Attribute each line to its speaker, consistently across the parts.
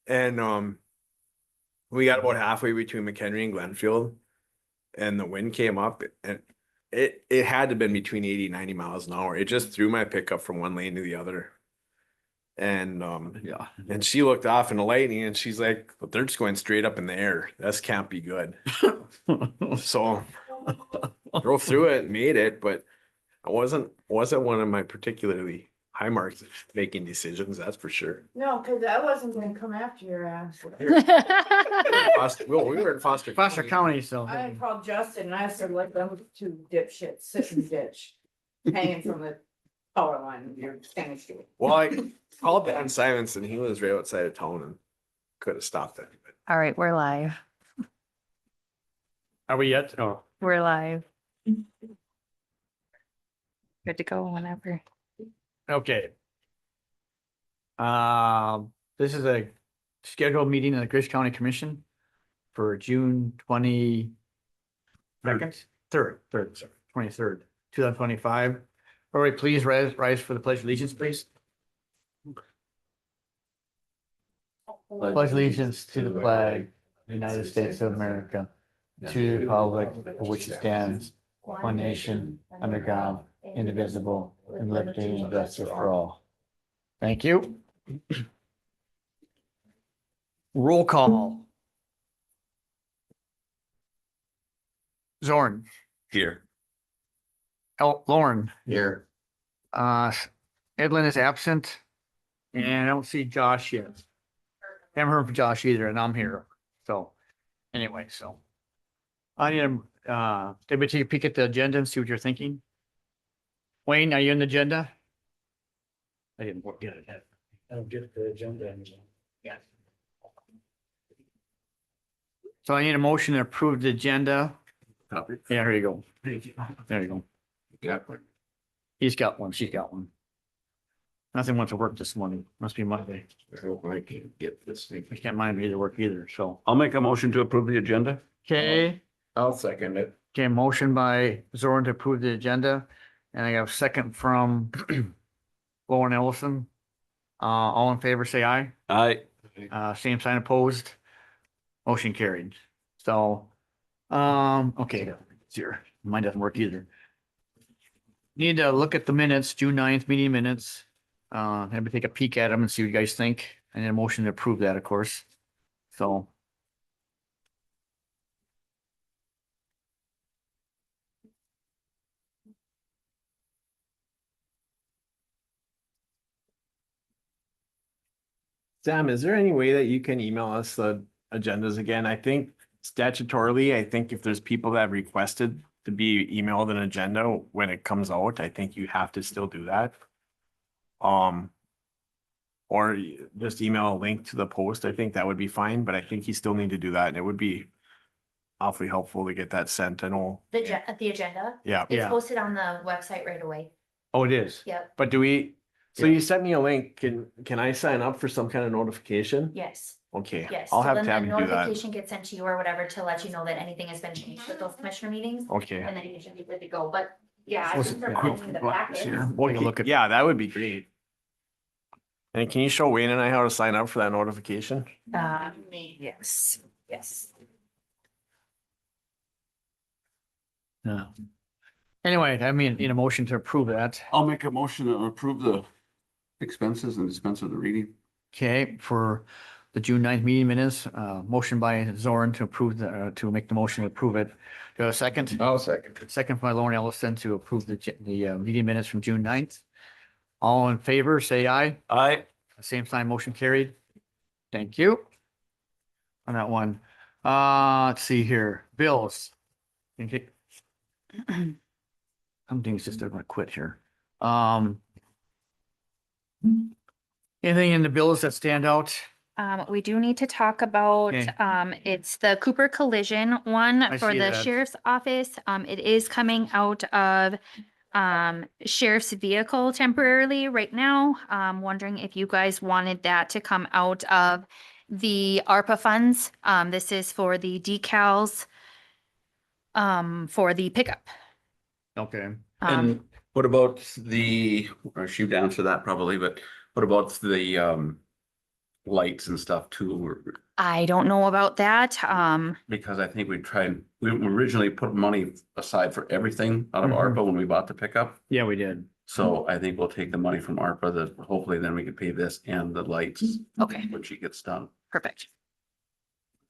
Speaker 1: And we got about halfway between McHenry and Glenfield, and the wind came up, and it had to have been between 80 and 90 miles an hour. It just threw my pickup from one lane to the other. And
Speaker 2: Yeah.
Speaker 1: and she looked off in the lightning, and she's like, "But they're just going straight up in the air. This can't be good." So drove through it, made it, but I wasn't one of my particularly high marks making decisions, that's for sure.
Speaker 3: No, cause I wasn't gonna come after your ass.
Speaker 1: Well, we were in Foster.
Speaker 2: Foster County, so.
Speaker 3: I called Justin and I said, let them two dipshits sit in the ditch, hanging from the power line, you're standing still.
Speaker 1: Well, I called Dan Simonson, he was right outside of town and could have stopped it. But
Speaker 4: All right, we're live.
Speaker 2: Are we yet? Oh,
Speaker 4: We're live. Good to go whenever.
Speaker 2: okay. This is a scheduled meeting of the Grisha County Commission for June 22nd, 23rd, 2025. Everybody, please rise for the pledge of allegiance, please. Pledge allegiance to the flag, of the United States of America, to the republic for which it stands, one nation, under God, indivisible, and liberty and justice for all. Thank you. Roll call. Zorn,
Speaker 1: here.
Speaker 2: Lauren,
Speaker 1: Here.
Speaker 2: Edlin is absent, and I don't see Josh yet. Haven't heard from Josh either, and I'm here, so, anyway, so. I need everybody take a peek at the agenda and see what you're thinking. Wayne, are you in the agenda? I didn't get it yet. I don't get the agenda anymore. Yeah. So I need a motion to approve the agenda. Yeah, here you go. There you go. He's got one, she's got one. Nothing wants to work this morning. Must be Monday.
Speaker 5: I can't get this thing.
Speaker 2: I can't mind either work either, so.
Speaker 5: I'll make a motion to approve the agenda.
Speaker 2: Okay,
Speaker 5: I'll second it.
Speaker 2: okay, motion by Zorn to approve the agenda, and I got a second from Lauren Ellison. All in favor, say aye.
Speaker 5: Aye.
Speaker 2: Same sign opposed. Motion carried. So, okay, it's here. Mine doesn't work either. Need to look at the minutes, June 9th meeting minutes. Have me take a peek at them and see what you guys think, and then a motion to approve that, of course. So.
Speaker 1: Sam, is there any way that you can email us the agendas again? I think statutorily, I think if there's people that have requested to be emailed an agenda when it comes out, I think you have to still do that. Or just email a link to the post. I think that would be fine, but I think you still need to do that, and it would be awfully helpful to get that sent. I know.
Speaker 6: The agenda,
Speaker 1: Yeah.
Speaker 6: it's
Speaker 2: Yeah.
Speaker 6: posted on the website right away.
Speaker 2: Oh, it is.
Speaker 6: Yep,
Speaker 1: But do we, so
Speaker 2: Yeah.
Speaker 1: you sent me a link. Can I sign up for some kind of notification?
Speaker 6: yes,
Speaker 1: Okay,
Speaker 6: yes.
Speaker 1: I'll
Speaker 6: So
Speaker 1: have
Speaker 6: then
Speaker 1: to have
Speaker 6: the
Speaker 1: you do that.
Speaker 6: notification gets sent to you or whatever to let you know that anything has been changed with those commissioner meetings.
Speaker 1: Okay.
Speaker 6: And then you should be good to go, but yeah, I
Speaker 2: Was
Speaker 6: think
Speaker 2: it-
Speaker 6: they're sending the packet.
Speaker 2: We'll look at.
Speaker 1: Yeah, that would be great. And can you show Wayne and I how to sign up for that notification?
Speaker 6: Yes, yes.
Speaker 2: Yeah. Anyway, I mean, need a motion to approve that.
Speaker 5: I'll make a motion to approve the expenses and dispense of the reading.
Speaker 2: Okay, for the June 9th meeting minutes, motion by Zorn to approve to make the motion to approve it. Do you have a second?
Speaker 5: I'll second it.
Speaker 2: Second by Lauren Ellison to approve the meeting minutes from June 9th. All in favor, say aye.
Speaker 5: Aye.
Speaker 2: Same sign, motion carried. Thank you. On that one. Let's see here, bills. Okay. Some things just don't want to quit here. Anything in the bills that stand out?
Speaker 4: We do need to talk about,
Speaker 2: Okay.
Speaker 4: it's the Cooper Collision one
Speaker 2: I
Speaker 4: for
Speaker 2: see
Speaker 4: the
Speaker 2: that.
Speaker 4: sheriff's office. It is coming out of sheriff's vehicle temporarily right now. Wondering if you guys wanted that to come out of the ARPA funds. This is for the decals for the pickup.
Speaker 2: Okay.
Speaker 5: And what about the, or shoot answer that probably, but What about the lights and stuff too?
Speaker 4: I don't know about that.
Speaker 5: Because I think we originally put money aside for everything out of
Speaker 2: Mhm.
Speaker 5: ARPA when we bought the pickup.
Speaker 2: Yeah, we did.
Speaker 5: So I think we'll take the money from ARPA that hopefully then we can pay this and the lights
Speaker 4: Okay,
Speaker 5: when she gets done.
Speaker 4: perfect.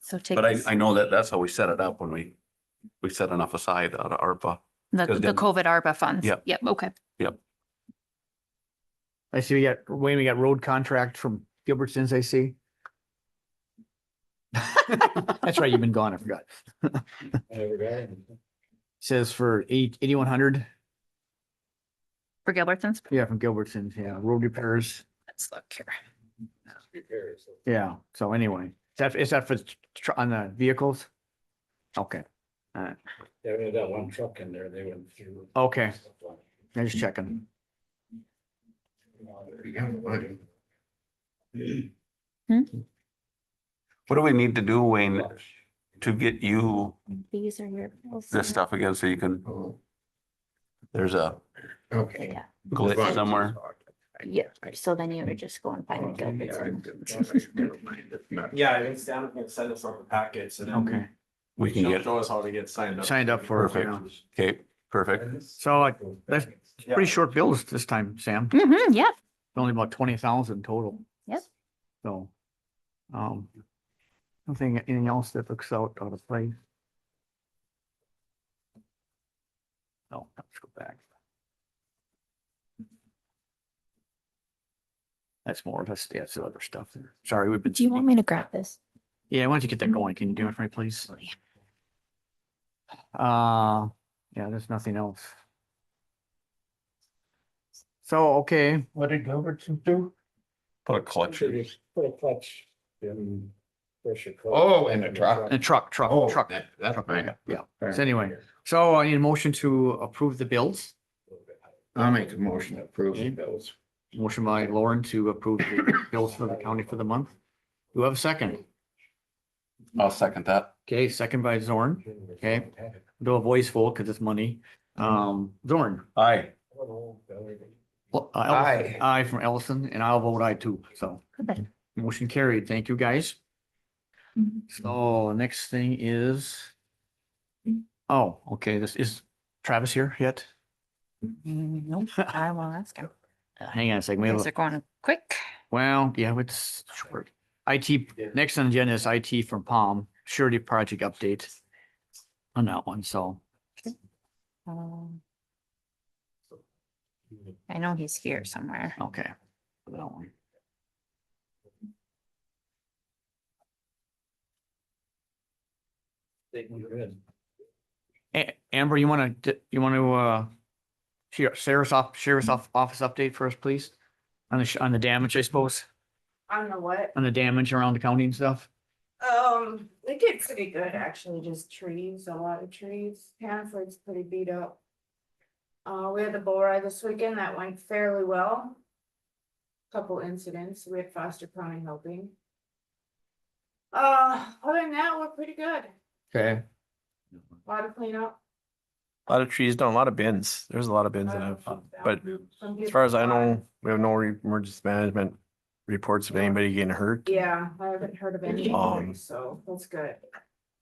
Speaker 4: So take
Speaker 5: But I know that that's how we set it up when we set enough aside out of ARPA.
Speaker 4: the
Speaker 5: 'cause then-
Speaker 4: COVID ARPA funds.
Speaker 5: Yep.
Speaker 4: Yep, okay.
Speaker 2: I see Wayne, we got road contract from Gilbertson's, I see. That's right, you've been gone, I forgot. Says for 8,100,
Speaker 4: For Gilbertson's,
Speaker 2: yeah, from Gilbertson's, yeah, road repairs,
Speaker 4: let's look here.
Speaker 2: yeah, so anyway, is that for, on the vehicles? Okay,
Speaker 7: Yeah, we had that one truck in there, they went through.
Speaker 2: okay, I'm just checking.
Speaker 5: What do we need to do, Wayne, to get you
Speaker 4: These are your bills.
Speaker 5: this stuff again so you can, there's a
Speaker 7: Okay.
Speaker 4: Yeah,
Speaker 5: glitch somewhere?
Speaker 4: yeah, so then you would just go and find the Gilbertson.
Speaker 1: Yeah, I think Stan can send us all the packets and then.
Speaker 2: Okay,
Speaker 5: We can
Speaker 1: she'll
Speaker 5: get,
Speaker 1: show us how to get signed up.
Speaker 2: signed up for it,
Speaker 5: Perfect.
Speaker 2: yeah.
Speaker 5: okay, perfect.
Speaker 2: So that's pretty short bills this time, Sam,
Speaker 4: Mm-hmm, yep,
Speaker 2: only about 20,000 total.
Speaker 4: Yep.
Speaker 2: So, anything else that looks out of place? No, let's go back. That's more, that's the other stuff there. Sorry, we've been.
Speaker 4: do you want me to grab this?
Speaker 2: Yeah, why don't you get that going? Can you do it for me, please? Yeah, there's nothing else. So, okay,
Speaker 7: What did Gilbertson do?
Speaker 5: Put a clutch.
Speaker 7: Put a clutch in. pressure coat.
Speaker 8: Oh, in the truck.
Speaker 2: and truck,
Speaker 7: Oh,
Speaker 2: truck.
Speaker 8: That's fine.
Speaker 2: Yeah, so anyway, so I need a motion to approve the bills.
Speaker 8: I'll make a motion to approve the bills.
Speaker 2: Motion by Lauren to approve the bills for the county for the month. Do we have a second?
Speaker 5: I'll second that.
Speaker 2: Okay, second by Zorn. Okay. Do a voice vote because it's money. Zorn.
Speaker 5: Aye.
Speaker 2: Ellison.
Speaker 8: Aye.
Speaker 2: Aye from Ellison, and I'll vote aye too, so.
Speaker 4: Perfect.
Speaker 2: Motion carried. Thank you, guys.
Speaker 4: Mhm.
Speaker 2: So next thing is. Oh, okay, this is Travis here yet?
Speaker 4: Nope, I will ask him.
Speaker 2: Hang on a second. we have
Speaker 4: Things
Speaker 2: a-
Speaker 4: are going quick.
Speaker 2: Well, yeah, it's short. IT, next on the agenda is IT from Palm, surety project update. On that one, so,
Speaker 4: Um, I know he's here somewhere.
Speaker 2: okay. For that one. Amber, you wanna, share us off office update for us, please? On the damage, I suppose,
Speaker 3: I don't know what.
Speaker 2: on the damage around the county and stuff?
Speaker 3: They get pretty good, actually, just trees, a lot of trees. Hanford's pretty beat up. We had the bull ride this weekend, that went fairly well. Couple incidents, we had Foster County helping. Other than that, we're pretty good,
Speaker 2: Okay.
Speaker 3: a lot of cleanup.
Speaker 1: A lot of trees done, a lot of bins. There's a lot of bins that have, but
Speaker 3: Some
Speaker 1: as far as I
Speaker 3: people
Speaker 1: know, we have no emergency management reports of anybody getting hurt.
Speaker 3: Yeah, I haven't heard of any,
Speaker 1: Um,
Speaker 3: so that's good.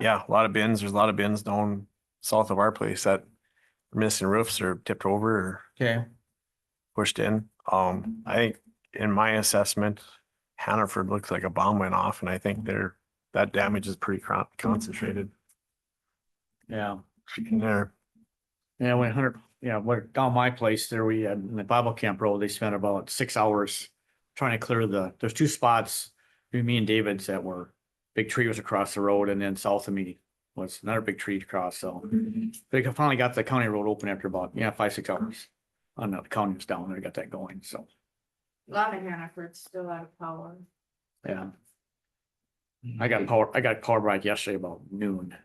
Speaker 1: Yeah, a lot of bins. There's a lot of bins down south of our place that are missing roofs or tipped over or
Speaker 2: Okay.
Speaker 1: pushed in. I think in my assessment, Hannaford looks like a bomb went off and I think that damage is pretty concentrated
Speaker 2: Yeah.
Speaker 1: in there.
Speaker 2: Yeah, we're down my place there, we had in the Bible Camp Road, they spent about 6 hours trying to clear there's two spots, me and David's that were, big tree was across the road and then south of me was another big tree to cross, so. They finally got the county road open after about, 5-6 hours. On the county was down there, got that going, so,
Speaker 3: A lot of Hannaford's still out of power.
Speaker 2: yeah. I got power back yesterday about noon.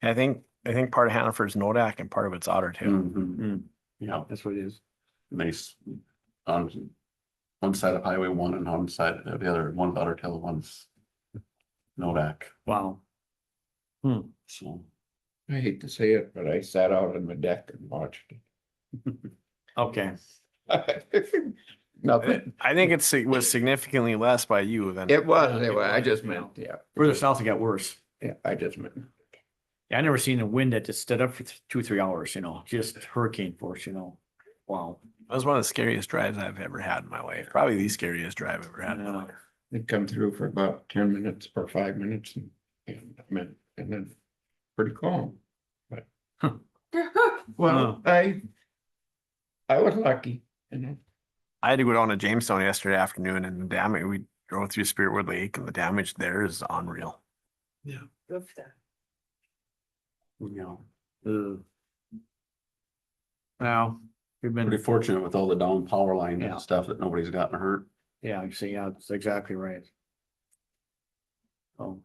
Speaker 1: I think part of Hannaford's Nodak and part of it's Otter Tail.
Speaker 5: Mhm.
Speaker 2: Yeah, that's what it is.
Speaker 5: Nice. On one side of Highway 1 and on side of the other, one's Otter Tail, one's Nodak.
Speaker 2: Wow.
Speaker 5: So.
Speaker 8: I hate to say it, but I sat out on the deck and watched
Speaker 2: Okay,
Speaker 8: it. Nothing.
Speaker 1: I think it was significantly less by you than.
Speaker 8: It was, I just meant, yeah.
Speaker 2: Further south it got worse.
Speaker 8: Yeah, I just meant.
Speaker 2: Yeah, I never seen a wind that just stood up for 2 or 3 hours, just hurricane force, Wow.
Speaker 1: That was one of the scariest drives I've ever had in my life. Probably the scariest drive I've ever had in my
Speaker 2: Yeah.
Speaker 1: life.
Speaker 8: It come through for about 10 minutes or 5 minutes and then pretty calm. But, well, I was lucky,
Speaker 1: I had to go down to Jamestown yesterday afternoon and the damage, we drove through Spiritwood Lake and the damage there is unreal.
Speaker 3: Roof there.
Speaker 2: Now, we've
Speaker 5: Pretty
Speaker 2: been,
Speaker 5: fortunate with all the down power lines
Speaker 2: Yeah.
Speaker 5: and stuff that nobody's gotten hurt.
Speaker 2: yeah, you see, yeah, that's exactly right. Oh,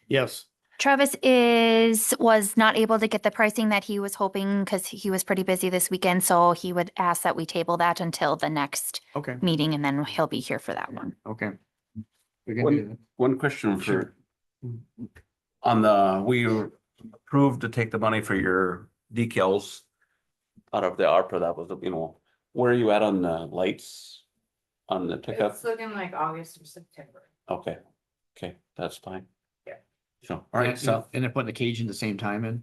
Speaker 2: yes,
Speaker 4: Travis was not able to get the pricing that he was hoping because he was pretty busy this weekend. So he would ask that we table that until the next
Speaker 2: okay,
Speaker 4: meeting and then he'll be here for that one.
Speaker 2: okay. We can do that.
Speaker 5: One question
Speaker 2: Sure.
Speaker 5: for, we approved to take the money for your decals out of the ARPA, that was, where are you at on the lights? On the pickup?
Speaker 3: It's looking like August or September.
Speaker 5: Okay, that's fine.
Speaker 3: Yeah.
Speaker 5: So, all right, so,
Speaker 2: And they're putting the cage in the same time in?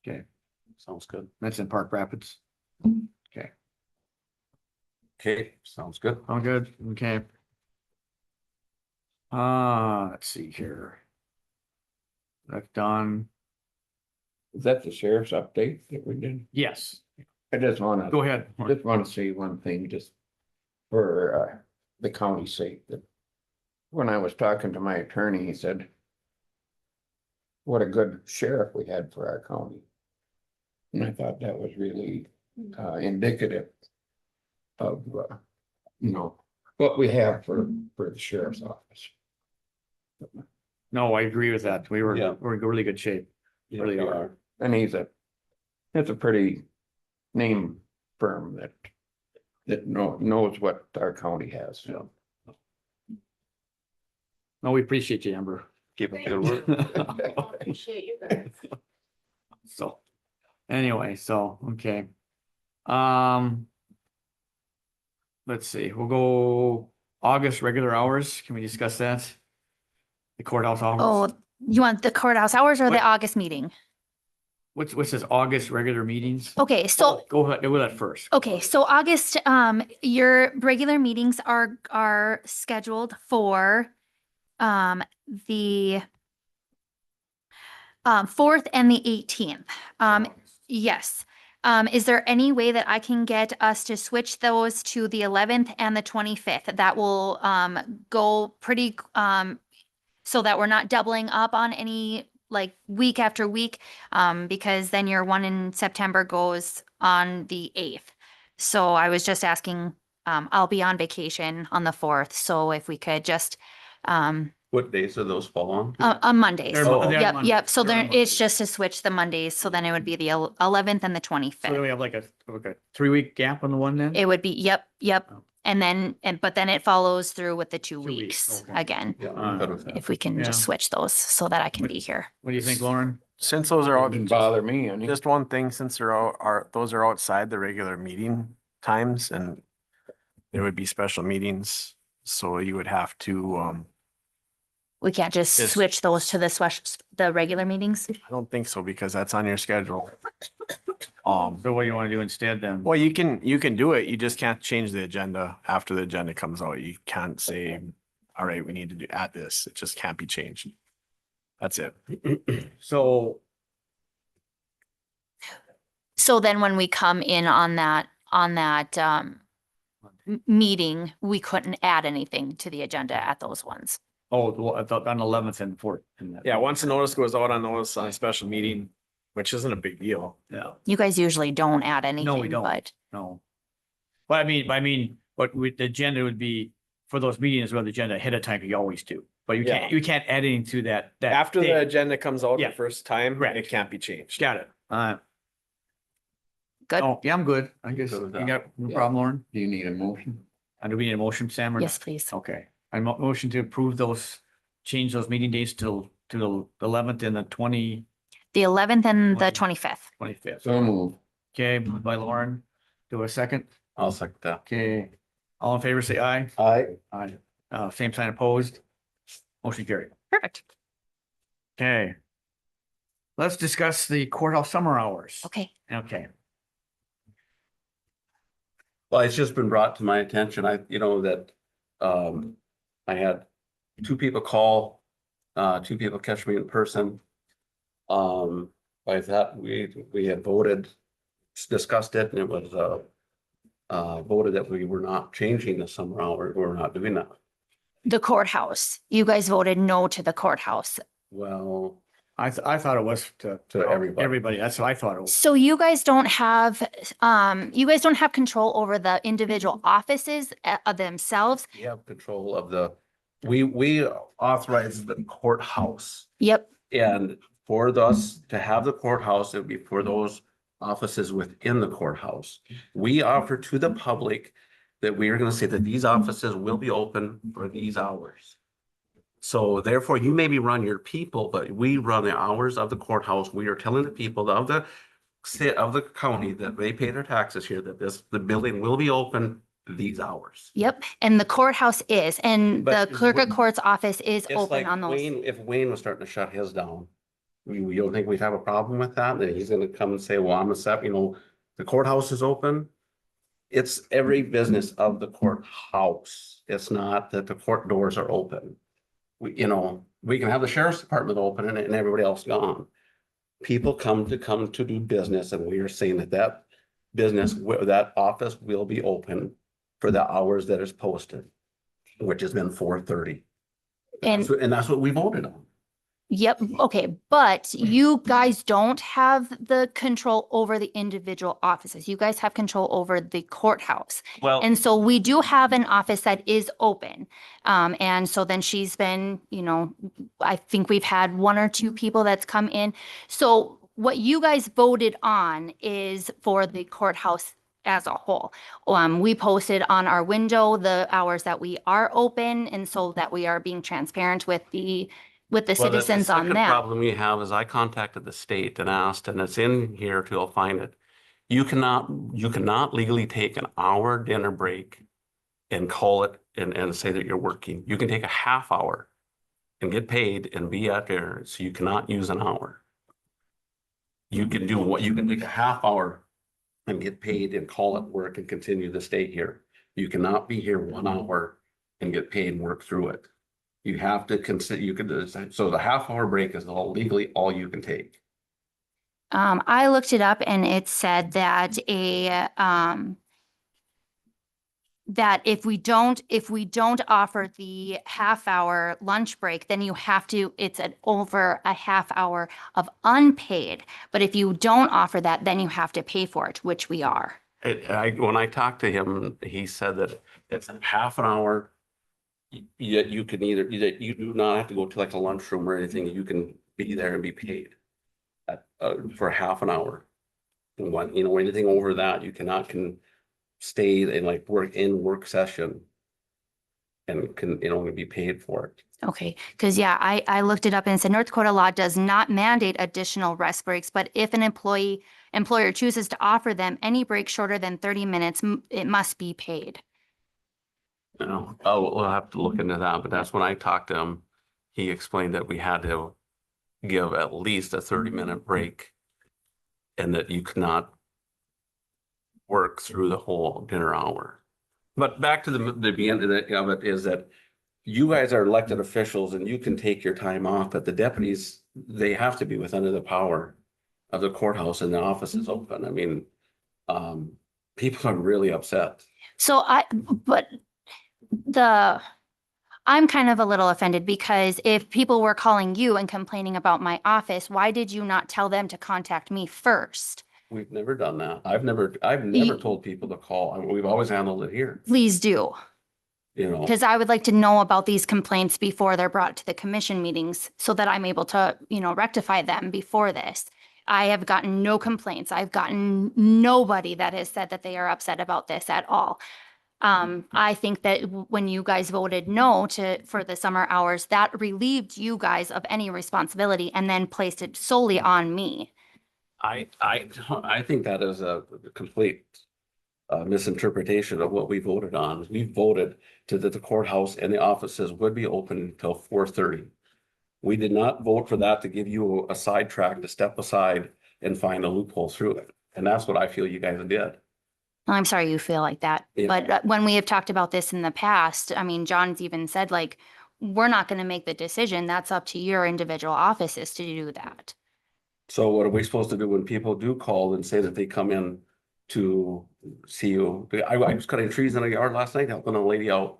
Speaker 2: Okay,
Speaker 5: sounds good.
Speaker 2: that's in Park Rapids.
Speaker 5: Okay, sounds good.
Speaker 2: All good, okay. Let's see here. That's done.
Speaker 8: is that the sheriff's update that we did?
Speaker 2: Yes,
Speaker 8: I just wanna.
Speaker 2: go ahead.
Speaker 8: Just want to say one thing, just for the county's sake, that when I was talking to my attorney, he said, what a good sheriff we had for our county. And I thought that was really indicative of, what we have for the sheriff's office.
Speaker 2: No, I agree with that.
Speaker 5: Yeah.
Speaker 2: We're in really good shape. Really
Speaker 5: we
Speaker 2: are.
Speaker 8: And it's a pretty name firm that knows what our county has, so.
Speaker 2: No, we appreciate you, Amber.
Speaker 5: Keep up the
Speaker 3: Thank
Speaker 5: good work.
Speaker 3: you. Appreciate you guys.
Speaker 2: So, anyway, okay. Let's see, we'll go August regular hours. Can we discuss that? The courthouse hours?
Speaker 4: Oh, you want the courthouse hours or
Speaker 2: What?
Speaker 4: the August meeting?
Speaker 2: What's this August regular meetings?
Speaker 4: Okay, so
Speaker 2: Go ahead, do that first.
Speaker 4: okay, so August, your regular meetings are scheduled for the 4th and the 18th. Yes. Is there any way that I can get us to switch those to the 11th and the 25th? That will go pretty so that we're not doubling up on any like week after week, because then your one in September goes on the 8th. So I was just asking, I'll be on vacation on the 4th, so if we could just
Speaker 5: What days do those fall on?
Speaker 4: on Mondays.
Speaker 2: They're Mon- they're on
Speaker 4: Yep,
Speaker 2: Monday.
Speaker 4: yep. So
Speaker 2: They're on
Speaker 4: then it's just to switch the Mondays. So then it would be the 11th and the
Speaker 2: So then
Speaker 4: 25th.
Speaker 2: we have like a 3-week gap on the one then?
Speaker 4: It would be, yep.
Speaker 2: Oh.
Speaker 4: But then it follows through with the 2
Speaker 2: 2 weeks,
Speaker 4: weeks
Speaker 2: okay.
Speaker 4: again.
Speaker 5: Yeah, I'm good with that.
Speaker 4: If we can just
Speaker 2: Yeah.
Speaker 4: switch those so that I can be here.
Speaker 2: What do you think, Lauren?
Speaker 1: Since those are all,
Speaker 8: Didn't bother me any.
Speaker 1: just one thing, since they're those are outside the regular meeting times and there would be special meetings, so you would have to,
Speaker 4: We can't just
Speaker 1: Yes.
Speaker 4: switch those to the regular meetings.
Speaker 1: I don't think so because that's on your schedule.
Speaker 2: So what do you want to do instead then?
Speaker 1: Well, you can do it. You just can't change the agenda after the agenda comes out. You can't say, all right, we need to do add this. It just can't be changed. That's it.
Speaker 2: So,
Speaker 4: So then when we come in on that meeting, we couldn't add anything to the agenda at those ones.
Speaker 2: well, I thought on 11th and 4th. and that-
Speaker 1: Yeah, once a notice goes out on notice on a special meeting, which isn't a big deal.
Speaker 2: Yeah,
Speaker 4: You guys usually don't add anything.
Speaker 2: we don't.
Speaker 4: But
Speaker 2: no. But the agenda would be for those meetings, well, the agenda ahead of time, you always do. But
Speaker 1: Yeah.
Speaker 2: you can't add anything to that.
Speaker 1: After the
Speaker 2: day.
Speaker 1: agenda comes out
Speaker 2: Yeah.
Speaker 1: the first time,
Speaker 2: Correct.
Speaker 1: it can't be changed.
Speaker 2: Got it.
Speaker 4: good.
Speaker 2: Oh, yeah, I'm good. I guess
Speaker 5: Good
Speaker 2: you
Speaker 5: with that.
Speaker 2: got no
Speaker 8: Yeah.
Speaker 2: problem, Lauren?
Speaker 8: Do you need a motion?
Speaker 2: And do we need a motion, Sam? Or
Speaker 4: Yes,
Speaker 2: not?
Speaker 4: please.
Speaker 2: Okay, I motion to approve change those meeting dates to the 11th and the
Speaker 4: The 11th and the
Speaker 2: 20.
Speaker 4: 25th.
Speaker 2: 25th.
Speaker 8: So move.
Speaker 2: Okay, moved by Lauren. Do a second?
Speaker 5: I'll second that.
Speaker 2: Okay, all in favor, say aye. Aye. Same sign opposed. Motion carried.
Speaker 4: Perfect.
Speaker 2: Okay. Let's discuss the courthouse summer hours.
Speaker 4: Okay.
Speaker 2: Okay,
Speaker 5: Well, it's just been brought to my attention, that, I had two people call, two people catch me in person. I thought we had voted, discussed it, and it was, voted that we were not changing the summer hour, we're not doing that.
Speaker 4: The courthouse. You guys voted no to the courthouse.
Speaker 5: Well,
Speaker 2: I thought it was to.
Speaker 5: To everybody.
Speaker 2: Everybody, that's what I thought it was.
Speaker 4: So you guys don't have control over the individual offices of themselves.
Speaker 5: we have control of we authorize the courthouse.
Speaker 4: Yep.
Speaker 5: And for us to have the courthouse, it would be for those offices within the courthouse. We offer to the public that we are gonna say that these offices will be open for these hours. So therefore, you maybe run your people, but we run the hours of the courthouse. We are telling the people of the state of the county that they pay their taxes here, that the building will be open these hours.
Speaker 4: Yep. And the courthouse is, and the
Speaker 5: But
Speaker 4: clerk of
Speaker 5: we-
Speaker 4: court's office is
Speaker 5: Just
Speaker 4: open
Speaker 5: like
Speaker 4: on those.
Speaker 5: Wayne, if Wayne was starting to shut his down, we don't think we'd have a problem with that, then he's gonna come and say, well, I'm a the courthouse is open. It's every business of the courthouse. It's not that the court doors are open. We can have the sheriff's department open and everybody else gone. People come to do business, and we are saying that that office will be open for the hours that is posted, which has been 4:30.
Speaker 4: And
Speaker 5: And that's what we voted on.
Speaker 4: yep, okay, but you guys don't have the control over the individual offices. You guys have control over the courthouse.
Speaker 5: Well,
Speaker 4: And so we do have an office that is open. And so then she's been, I think we've had one or two people that's come in. So what you guys voted on is for the courthouse as a whole. We posted on our window the hours that we are open, and so that we are being transparent with the citizens on
Speaker 5: The
Speaker 4: that.
Speaker 5: problem we have is I contacted the state and asked, and it's in here too, I'll find it. You cannot legally take an hour dinner break and call it and say that you're working. You can take a half hour and get paid and be out there, so you cannot use an hour. You can take a half hour and get paid and call it work and continue to stay here. You cannot be here 1 hour and get paid and work through it. You have to consider, so the half hour break is legally all you can take.
Speaker 4: I looked it up and it said that that if we don't offer the half hour lunch break, then it's over a half hour of unpaid. But if you don't offer that, then you have to pay for it, which we are.
Speaker 5: When I talked to him, he said that it's half an hour. Yet you can you do not have to go to like a lunchroom or anything. You can be there and be paid for half an hour. And anything over that, you can stay and work session and can, be paid for it.
Speaker 4: Okay, because I looked it up and it said North Dakota law does not mandate additional rest breaks, but if an employer chooses to offer them any break shorter than 30 minutes, it must be paid.
Speaker 5: We'll have to look into that, but that's when I talked to him, he explained that we had to give at least a 30-minute break and that you cannot work through the whole dinner hour. But back to the beginning of it is that you guys are elected officials and you can take your time off, but the deputies, they have to be within the power of the courthouse and the office is open. I mean, people are really upset.
Speaker 4: So I'm kind of a little offended because if people were calling you and complaining about my office, why did you not tell them to contact me first?
Speaker 5: We've never done that. I've never told people to call. I mean, we've always handled it here,
Speaker 4: Please do, because I would like to know about these complaints before they're brought to the commission meetings so that I'm able to, rectify them before this. I have gotten no complaints. I've gotten nobody that has said that they are upset about this at all. I think that when you guys voted no for the summer hours, that relieved you guys of any responsibility and then placed it solely on me.
Speaker 5: I think that is a complete misinterpretation of what we voted on. We voted to that the courthouse and the offices would be open until 4:30. We did not vote for that to give you a sidetrack to step aside and find a loophole through it. And that's what I feel you guys did.
Speaker 4: I'm sorry you feel like that,
Speaker 5: Yeah.
Speaker 4: but when we have talked about this in the past, I mean, John's even said like, we're not going to make the decision. That's up to your individual offices to do that.
Speaker 5: So what are we supposed to do when people do call and say that they come in to see you? I was cutting trees in a yard last night, helping a lady out.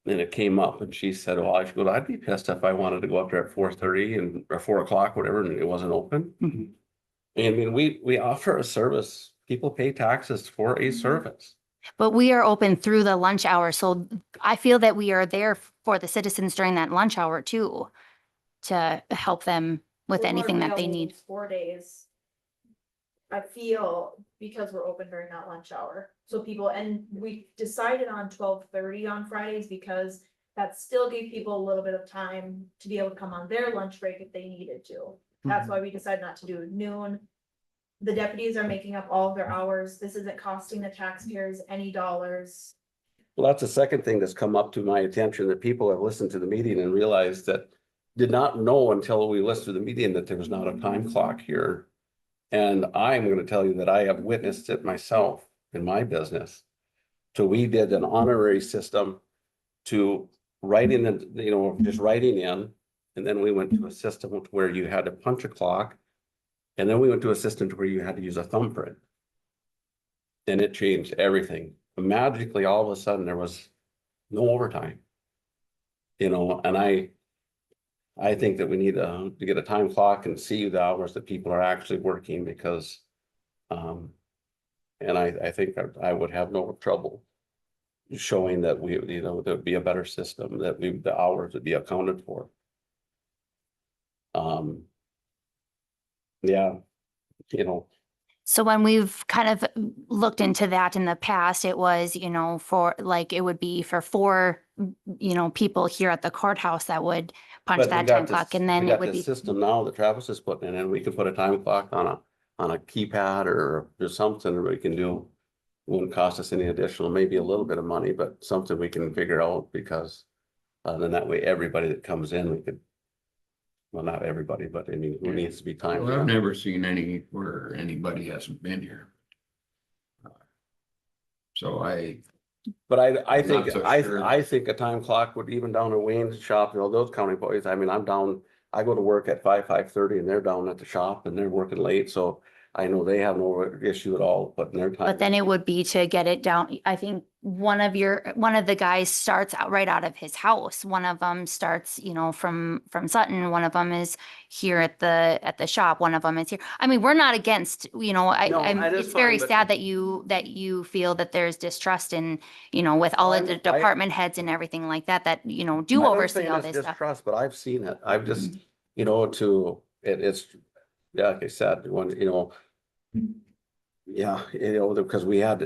Speaker 5: And it came up and she said, oh, I should go, I'd be pissed if I wanted to go up there at 4:30 and, or 4 o'clock, whatever, and it wasn't open.
Speaker 4: Mhm.
Speaker 5: I mean, we offer a service. People pay taxes for a service.
Speaker 4: But we are open through the lunch hour. So I feel that we are there for the citizens during that lunch hour too, to help them with
Speaker 9: We're more
Speaker 4: anything that they
Speaker 9: available
Speaker 4: need.
Speaker 9: 4 days. I feel because we're open during that lunch hour. So people, and we decided on 12:30 on Fridays because that still gave people a little bit of time to be able to come on their lunch break if they needed to. That's why we decided not to do noon. The deputies are making up all of their hours. This isn't costing the taxpayers any dollars.
Speaker 5: Well, that's the second thing that's come up to my attention, that people have listened to the meeting and realized that did not know until we listened to the meeting that there was not a time clock here. And I'm going to tell you that I have witnessed it myself in my business. So we did an honorary system to writing in, you know, just writing in. And then we went to a system where you had to punch a clock. And then we went to a system where you had to use a thumbprint. And it changed everything. Magically, all of a sudden, there was no overtime. You know, and I think that we need to get a time clock and see the hours that people are actually working because, and I think I would have no trouble showing that we, you know, there'd be a better system, that the hours would be accounted for. Yeah, you know,
Speaker 4: So when we've kind of looked into that in the past, it was, you know, for like, it would be for 4, you know, people here at the courthouse that would punch
Speaker 5: but we
Speaker 4: that
Speaker 5: got
Speaker 4: time clock
Speaker 5: this,
Speaker 4: and then
Speaker 5: we
Speaker 4: it
Speaker 5: got
Speaker 4: would
Speaker 5: this
Speaker 4: be.
Speaker 5: system now that Travis is putting in, and we could put a time clock on a keypad or something we can do. Wouldn't cost us any additional, maybe a little bit of money, but something we can figure out because then that way, everybody that comes in, we could. Well, not everybody, but I mean, who needs to be timed?
Speaker 8: Well, I've never seen any where anybody hasn't been here. So
Speaker 5: But I
Speaker 8: I'm
Speaker 5: think,
Speaker 8: not so
Speaker 5: I
Speaker 8: sure.
Speaker 5: think a time clock would even down at Wayne's shop, you know, those county employees, I mean, I'm down. I go to work at 5:30 and they're down at the shop and they're working late, so I know they have no issue at all putting their time.
Speaker 4: But then it would be to get it down. I think one of the guys starts out right out of his house. One of them starts, you know, from Sutton. One of them is here at the shop. One of them is here. I mean, we're not against, you know,
Speaker 5: No,
Speaker 4: I'm,
Speaker 5: that is
Speaker 4: it's very
Speaker 5: fine, but-
Speaker 4: sad that you feel that there's distrust in, you know, with all of the department heads and everything like that, you know, do
Speaker 5: I'm not
Speaker 4: oversee
Speaker 5: saying
Speaker 4: all
Speaker 5: it's
Speaker 4: this stuff.
Speaker 5: distrust, but I've seen it. I've just, you know, it's, yeah, like I said, when, you know. Yeah, you know, because we had,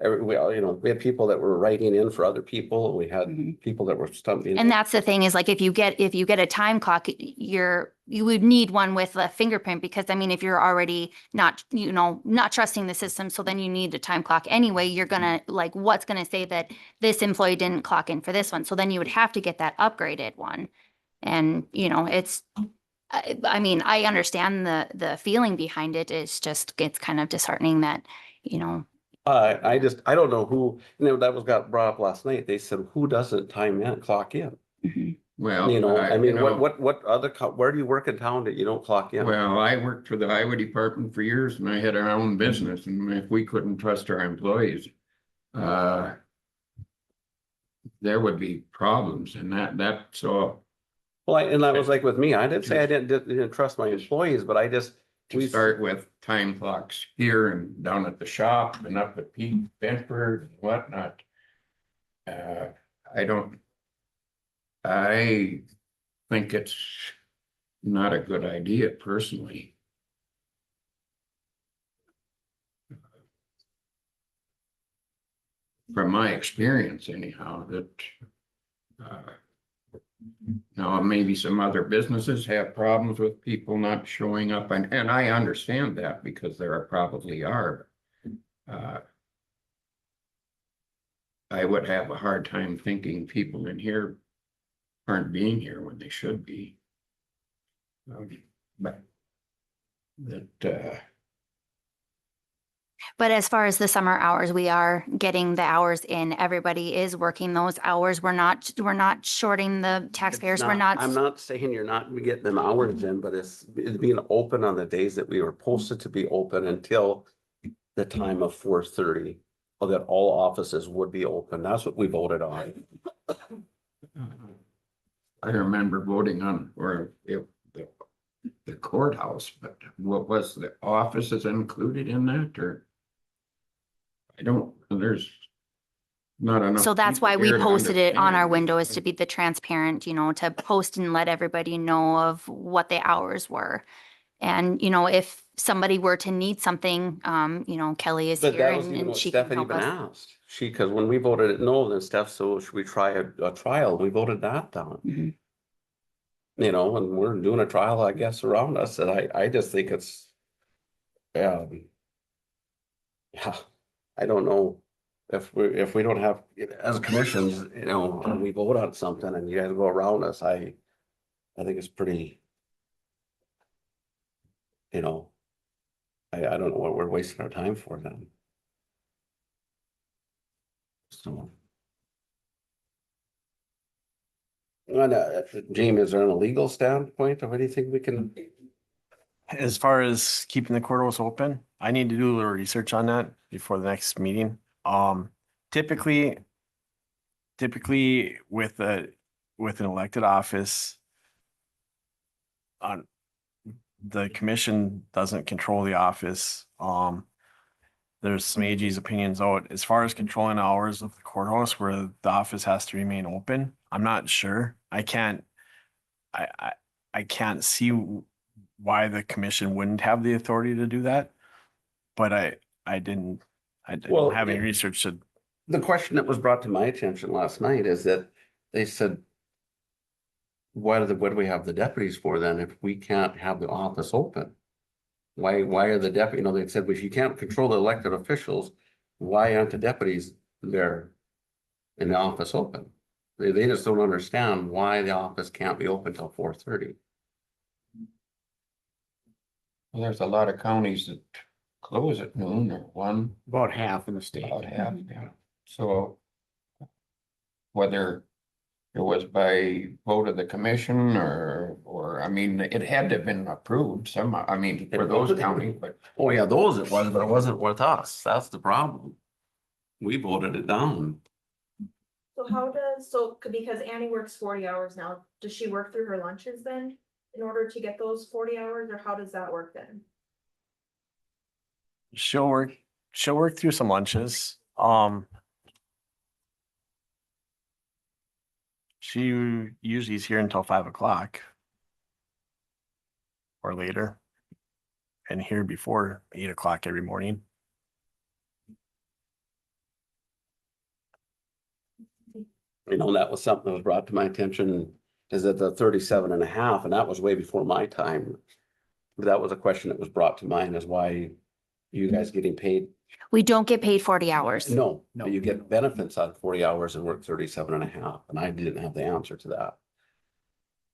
Speaker 5: you know, we had people that were writing in for other people, and we had
Speaker 4: Mhm.
Speaker 5: people that were stumping.
Speaker 4: And that's the thing is like, if you get a time clock, you would need one with a fingerprint because I mean, if you're already not, you know, not trusting the system, so then you need a time clock anyway, you're gonna like, what's gonna say that this employee didn't clock in for this one? So then you would have to get that upgraded one. And, you know, I mean, I understand the feeling behind it. It's just, it's kind of disheartening that, you know,
Speaker 5: I don't know who, you know, that was got brought up last night. They said, who doesn't time in, clock in?
Speaker 4: mhm.
Speaker 8: well,
Speaker 5: You know, I mean,
Speaker 8: you know,
Speaker 5: what other, where do you work in town that you don't clock in?
Speaker 8: well, I worked for the highway department for years and I had our own business, and if we couldn't trust our employees, there would be problems and so
Speaker 5: Well, and that was like with me. I didn't say I didn't trust my employees, but I just.
Speaker 8: to start with time clocks here and down at the shop and up at Pete Benford and whatnot. I think it's not a good idea personally. From my experience anyhow, that now, maybe some other businesses have problems with people not showing up, and I understand that because there probably are. I would have a hard time thinking people in here aren't being here when they should be. But that,
Speaker 4: But as far as the summer hours, we are getting the hours in. Everybody is working those hours. We're not shorting the taxpayers.
Speaker 5: It's
Speaker 4: We're not.
Speaker 5: I'm not saying you're not getting them hours in, but it's being open on the days that we were posted to be open until the time of 4:30, or that all offices would be open. That's what we voted on.
Speaker 8: I remember voting on, the courthouse, but what was the offices included in that, or? There's not enough.
Speaker 4: So that's
Speaker 8: people
Speaker 4: why we
Speaker 8: here to
Speaker 4: posted it on our
Speaker 8: understand.
Speaker 4: window, is to be the transparent, to post and let everybody know of what the hours were. And, if somebody were to need something, Kelly is
Speaker 5: But
Speaker 4: here
Speaker 5: that was
Speaker 4: and
Speaker 5: even
Speaker 4: and
Speaker 5: what
Speaker 4: she can
Speaker 5: Steph had
Speaker 4: help
Speaker 5: even
Speaker 4: us.
Speaker 5: asked. Because when we voted it no, then Steph, so should we try a trial? We voted that down.
Speaker 4: Mhm.
Speaker 5: And we're doing a trial, I guess, around us, and I just think it's. Yeah, I don't know if we don't have, as commissions, when we vote on something and you guys go around us, I think it's pretty. I don't know what we're wasting our time for then. So. And, Jamie, is there an legal standpoint of anything we can?
Speaker 1: As far as keeping the courthouse open, I need to do a little research on that before the next meeting. Typically with an elected office, on the commission doesn't control the office. There's some AG's opinions out as far as controlling hours of the courthouse where the office has to remain open. I'm not sure. I can't see why the commission wouldn't have the authority to do that. But I don't
Speaker 5: Well,
Speaker 1: have any research to.
Speaker 5: The question that was brought to my attention last night is that they said, what do we have the deputies for then if we can't have the office open? Why are the deputy, they said, if you can't control the elected officials, why aren't the deputies there in the office open? They just don't understand why the office can't be open till 4:30.
Speaker 8: Well, there's a lot of counties that close at noon or 1,
Speaker 2: About half in the state.
Speaker 8: about half, yeah. So whether it was by vote of the commission or, I mean, it had to have been approved for those counties, but.
Speaker 5: Oh, yeah, those it was, but it wasn't with us. That's the problem. We voted it down.
Speaker 9: So because Annie works 40 hours now, does she work through her lunches then? In order to get those 40 hours, or how does that work then?
Speaker 1: She'll work through some lunches. She usually is here until 5 o'clock. Or later. And here before 8 o'clock every morning.
Speaker 5: That was something that was brought to my attention, is that the 37.5, and that was way before my time. That was a question that was brought to mind, is why you guys getting paid?
Speaker 4: We don't get paid 40 hours.
Speaker 5: No,
Speaker 2: No.
Speaker 5: you get benefits on 40 hours and work 37.5, and I didn't have the answer to that.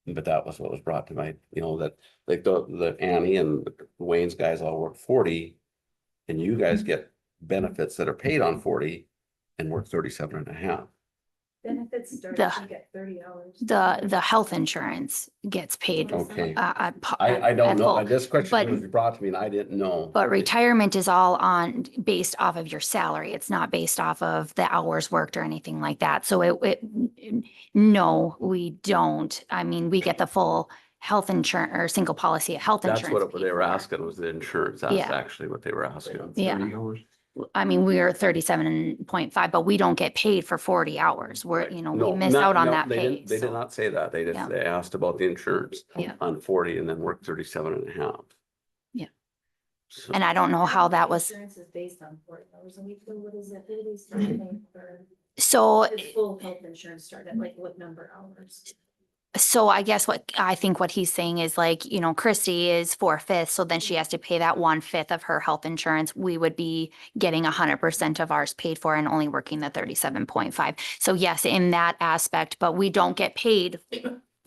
Speaker 5: But that was what was brought to my, that like the Annie and Wayne's guys all work 40. And you guys get benefits that are paid on 40 and work 37.5.
Speaker 9: Benefits start
Speaker 4: The-
Speaker 9: if you get 30 hours.
Speaker 4: The health insurance gets paid.
Speaker 5: Okay.
Speaker 4: I
Speaker 5: I don't know. This question was brought to me and I didn't know.
Speaker 4: But retirement is all based off of your salary. It's not based off of the hours worked or anything like that. So no, we don't. I mean, we get the full health insurance or single policy health
Speaker 5: That's
Speaker 4: insurance.
Speaker 5: what they were asking, was the insurance. That's
Speaker 4: Yeah.
Speaker 5: actually what they were asking.
Speaker 4: Yeah.
Speaker 8: 30 hours.
Speaker 4: I mean, we are 37.5, but we don't get paid for 40 hours. We're, we
Speaker 5: No,
Speaker 4: miss out on that
Speaker 5: they
Speaker 4: pay.
Speaker 5: didn't- They did
Speaker 4: so,
Speaker 5: not say that. They
Speaker 4: Yeah.
Speaker 5: they asked about the insurance
Speaker 4: Yeah.
Speaker 5: on 40 and then work 37.5.
Speaker 4: Yeah.
Speaker 5: So,
Speaker 4: And I don't know how that was.
Speaker 9: Insurance is based on 40 hours a week, so what is it? What do they start paying for?
Speaker 4: So
Speaker 9: Does full health insurance start at like what number hours?
Speaker 4: So I guess I think what he's saying is like, you know, Christy is 4/5, so then she has to pay that 1/5 of her health insurance. We would be getting 100% of ours paid for and only working the 37.5. So yes, in that aspect, but we don't get paid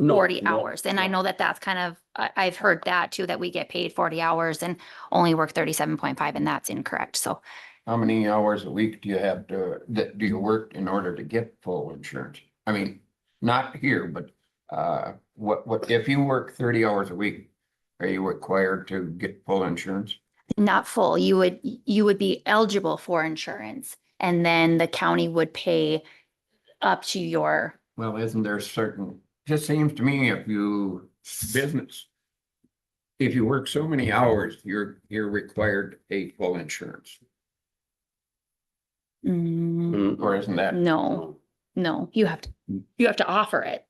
Speaker 5: No,
Speaker 4: 40
Speaker 5: no,
Speaker 4: hours. And I
Speaker 5: no.
Speaker 4: know that that's kind of, I've heard that too, that we get paid 40 hours and only work 37.5, and that's incorrect. So
Speaker 8: How many hours a week do you have that do you work in order to get full insurance? I mean, not here, but what, if you work 30 hours a week, are you required to get full insurance?
Speaker 4: not full, you would be eligible for insurance, and then the county would pay up to your,
Speaker 8: Well, isn't there certain, just seems to me if you business. If you work so many hours, you're required to pay full insurance,
Speaker 4: Mm,
Speaker 8: or isn't that?
Speaker 4: no, you have to offer it.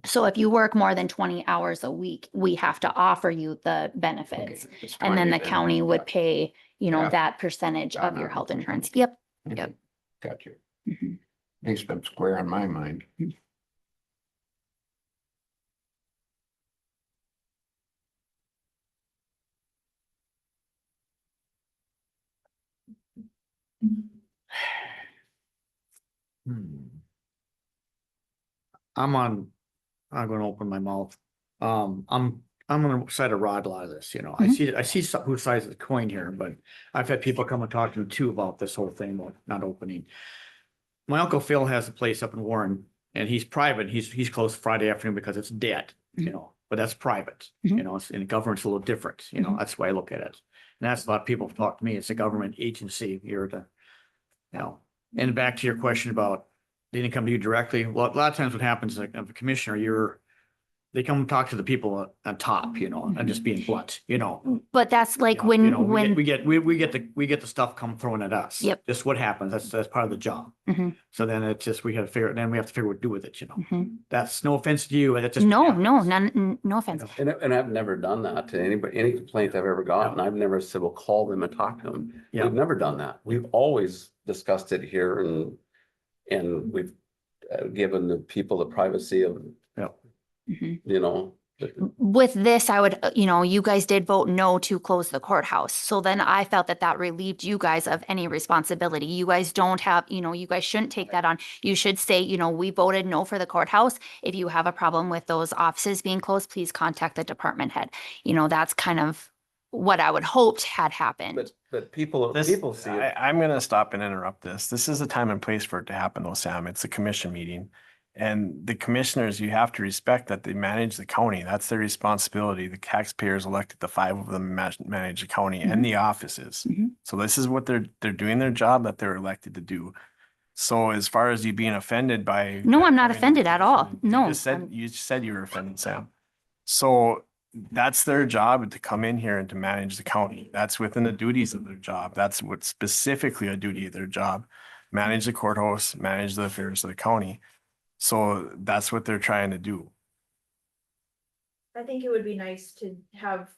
Speaker 4: So if you work more than 20 hours a week, we have to offer you the benefits.
Speaker 8: Okay, it's
Speaker 4: And then
Speaker 8: 20
Speaker 4: the county would pay, you know,
Speaker 8: Yeah.
Speaker 4: that percentage of your health insurance. Yep. Yep.
Speaker 8: Got you.
Speaker 4: Mhm.
Speaker 8: At least I'm square on my mind.
Speaker 2: I'm gonna open my mouth. I'm on the side of Rod a lot of this, you know, I see some whose sides of the coin here, but I've had people come and talk to me too about this whole thing, about not opening. My uncle Phil has a place up in Warren, and he's private. He's closed Friday afternoon because it's dead, you know, but that's private, you know, and government's a little different, you know, that's the way I look at it. And that's a lot of people have talked to me. It's a government agency here to, you know, and back to your question about they didn't come to you directly. Well, a lot of times what happens, like, as a commissioner, they come talk to the people on top, you know, and just being blunt, you know.
Speaker 4: But that's like
Speaker 2: You know,
Speaker 4: when,
Speaker 2: we get the stuff come thrown at us.
Speaker 4: Yep.
Speaker 2: Just what happens. That's part of the job.
Speaker 4: Mhm.
Speaker 2: So then it's just, we have to figure what to do with it, you know.
Speaker 4: Mhm.
Speaker 2: That's no offense to you, and it just.
Speaker 4: no,
Speaker 2: happens.
Speaker 4: no offense.
Speaker 5: And I've never done that to anybody, any complaint I've ever gotten. I've never said, well, call them and talk to them.
Speaker 2: Yeah.
Speaker 5: We've never done that. We've always discussed it here and we've given the people the privacy of,
Speaker 4: Mhm.
Speaker 5: you know.
Speaker 4: With this, I would, you know, you guys did vote no to close the courthouse. So then I felt that relieved you guys of any responsibility. You guys don't have, you know, you guys shouldn't take that on. You should say, you know, we voted no for the courthouse. If you have a problem with those offices being closed, please contact the department head. You know, that's kind of what I would hoped had happened.
Speaker 5: But people see it.
Speaker 1: I'm gonna stop and interrupt this. This is the time and place for it to happen though, Sam. It's a commission meeting. And the commissioners, you have to respect that they manage the county. That's their responsibility. The taxpayers elected the 5 of them manage the county and the offices.
Speaker 4: Mhm.
Speaker 1: So this is what they're doing their job that they're elected to do. So as far as you being offended by.
Speaker 4: No, I'm not
Speaker 1: having a
Speaker 4: offended at all.
Speaker 1: commission,
Speaker 4: No,
Speaker 1: You just said you were offended, Sam. So that's their job, to come in here and to manage the county. That's within the duties of their job. That's what specifically a duty of their job. Manage the courthouse, manage the affairs of the county. So that's what they're trying to do.
Speaker 9: I think it would be nice to have,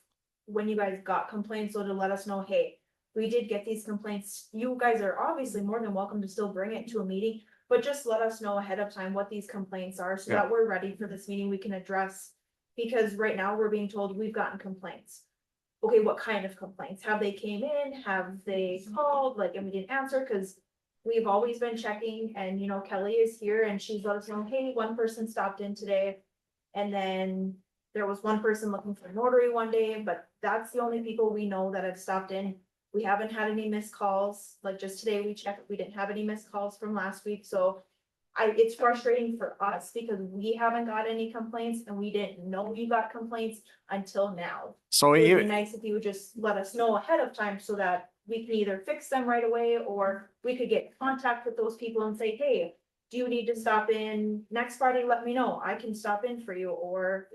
Speaker 9: when you guys got complaints, so to let us know, hey, we did get these complaints. You guys are obviously more than welcome to still bring it to a meeting, but just let us know ahead of time what these complaints are so that we're ready for this meeting, we can address. Because right now we're being told we've gotten complaints. Okay, what kind of complaints? Have they came in? Have they called? Like, and we didn't answer, cause we've always been checking, and you know, Kelly is here and she's let us know, hey, one person stopped in today. And then there was one person looking for a notary one day, but that's the only people we know that have stopped in. We haven't had any missed calls, like just today we checked, we didn't have any missed calls from last week, so. It's frustrating for us because we haven't got any complaints and we didn't know you got complaints until now.
Speaker 1: So
Speaker 9: It would be
Speaker 1: you,
Speaker 9: nice if you would just let us know ahead of time so that we can either fix them right away, or we could get in contact with those people and say, hey, do you need to stop in next Friday? Let me know. I can stop in for you, or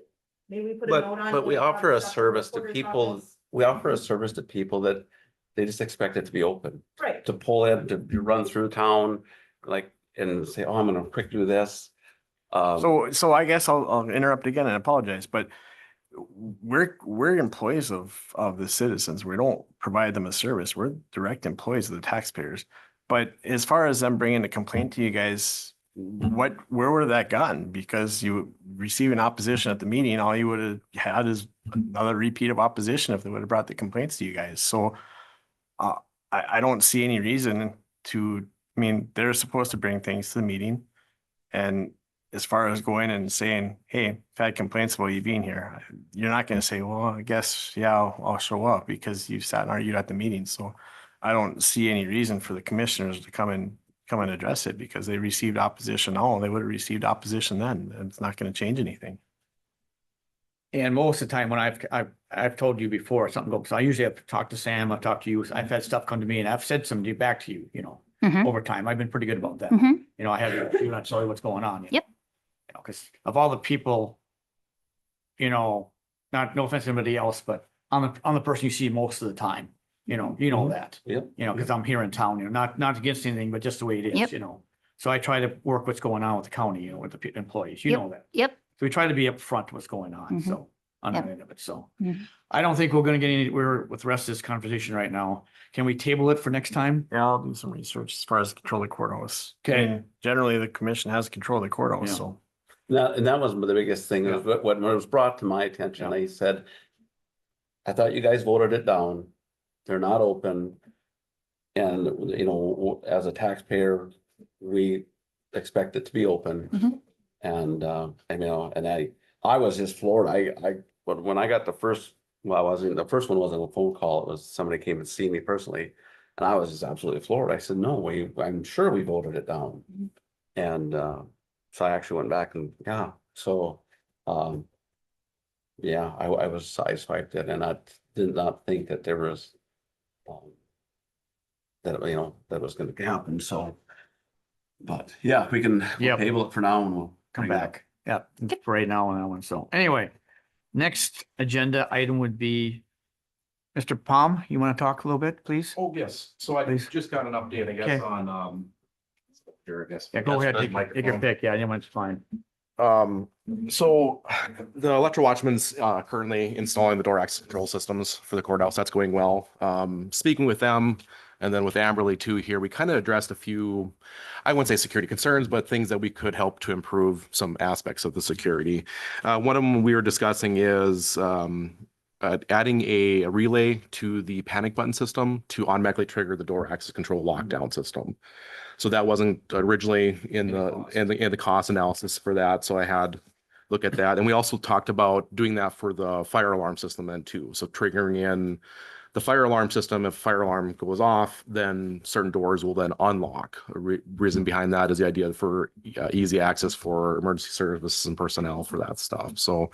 Speaker 9: maybe we put a note on.
Speaker 5: But we
Speaker 9: hey,
Speaker 5: offer a
Speaker 9: stop in the
Speaker 5: service to
Speaker 9: recorder's
Speaker 5: people,
Speaker 9: office.
Speaker 5: we offer a service to people that they just expect it to be open.
Speaker 9: Right.
Speaker 5: To pull in, to run through town, like, and say, oh, I'm gonna quick do this.
Speaker 1: so I guess I'll interrupt again and apologize, but we're employees of the citizens. We don't provide them a service. We're direct employees of the taxpayers. But as far as them bringing a complaint to you guys, where would that gone? Because you receiving opposition at the meeting, all you would have had is another repeat of opposition if they would have brought the complaints to you guys. So I don't see any reason to, I mean, they're supposed to bring things to the meeting. And as far as going and saying, hey, I've had complaints about you being here, you're not going to say, well, I guess, yeah, I'll show up because you sat and argued at the meeting. So I don't see any reason for the commissioners to come and address it because they received opposition now. They would have received opposition then. And it's not going to change anything.
Speaker 2: And most of the time when I've told you before, something goes, I usually have to talk to Sam, I've talked to you, I've had stuff come to me and I've said something back to you,
Speaker 4: Mhm.
Speaker 2: over time. I've been pretty good about that.
Speaker 4: Mhm.
Speaker 2: I have, you're not sorry what's going on.
Speaker 4: Yep.
Speaker 2: Because of all the people, not, no offense to anybody else, but I'm the person you see most of the time, that.
Speaker 5: Yep.
Speaker 2: Because I'm here in town, not against anything, but just the way it is,
Speaker 4: Yep.
Speaker 2: So I try to work what's going on with the county, with the employees, you
Speaker 4: Yep.
Speaker 2: know that.
Speaker 4: Yep.
Speaker 2: So we try to be upfront what's going on,
Speaker 4: Mhm.
Speaker 2: so, on
Speaker 4: Yep.
Speaker 2: that end of it, so.
Speaker 4: Mhm.
Speaker 2: I don't think we're gonna get anywhere with the rest of this conversation right now. Can we table it for next time?
Speaker 1: Yeah, I'll do some research as far as control of the courthouse.
Speaker 2: Okay.
Speaker 1: I mean, generally, the commission has control of the courthouse,
Speaker 2: Yeah.
Speaker 1: so.
Speaker 5: And that was the biggest thing, is what was brought to my attention, they said, I thought you guys voted it down. They're not open. And, as a taxpayer, we expect it to be open.
Speaker 4: Mhm.
Speaker 5: And, I was just floored. When I got the first, the first one wasn't a phone call. It was somebody came and see me personally. And I was just absolutely floored. I said, no, I'm sure we voted it down.
Speaker 4: Mhm.
Speaker 5: And, so I actually went back and, so, I was sideswiped it and I did not think that there was, that was gonna happen, so. But yeah, we can
Speaker 2: Yep.
Speaker 5: table it for now and we'll
Speaker 2: Come
Speaker 5: bring it up.
Speaker 2: back, yeah, for right now on that one, so, anyway. Next agenda item would be Mr. Palm, you want to talk a little bit, please?
Speaker 10: Oh, yes. So I
Speaker 2: Please.
Speaker 10: just got an update, I
Speaker 2: Okay.
Speaker 10: guess, on, here, I guess.
Speaker 2: Yeah, go ahead,
Speaker 10: That's
Speaker 2: take
Speaker 10: the
Speaker 2: take your
Speaker 10: microphone.
Speaker 2: pick, yeah, anyone's fine.
Speaker 10: So the Electro Watchman's currently installing the door access control systems for the courthouse. That's going well. Speaking with them and then with Amberley too here, we kind of addressed a few, I wouldn't say security concerns, but things that we could help to improve some aspects of the security. One of them we were discussing is adding a relay to the panic button system to automatically trigger the door access control lockdown system. So that wasn't originally in the cost analysis for that. So I had look at that. And we also talked about doing that for the fire alarm system then too. So triggering in the fire alarm system, if fire alarm goes off, then certain doors will then unlock. Reason behind that is the idea for easy access for emergency services and personnel for that stuff. So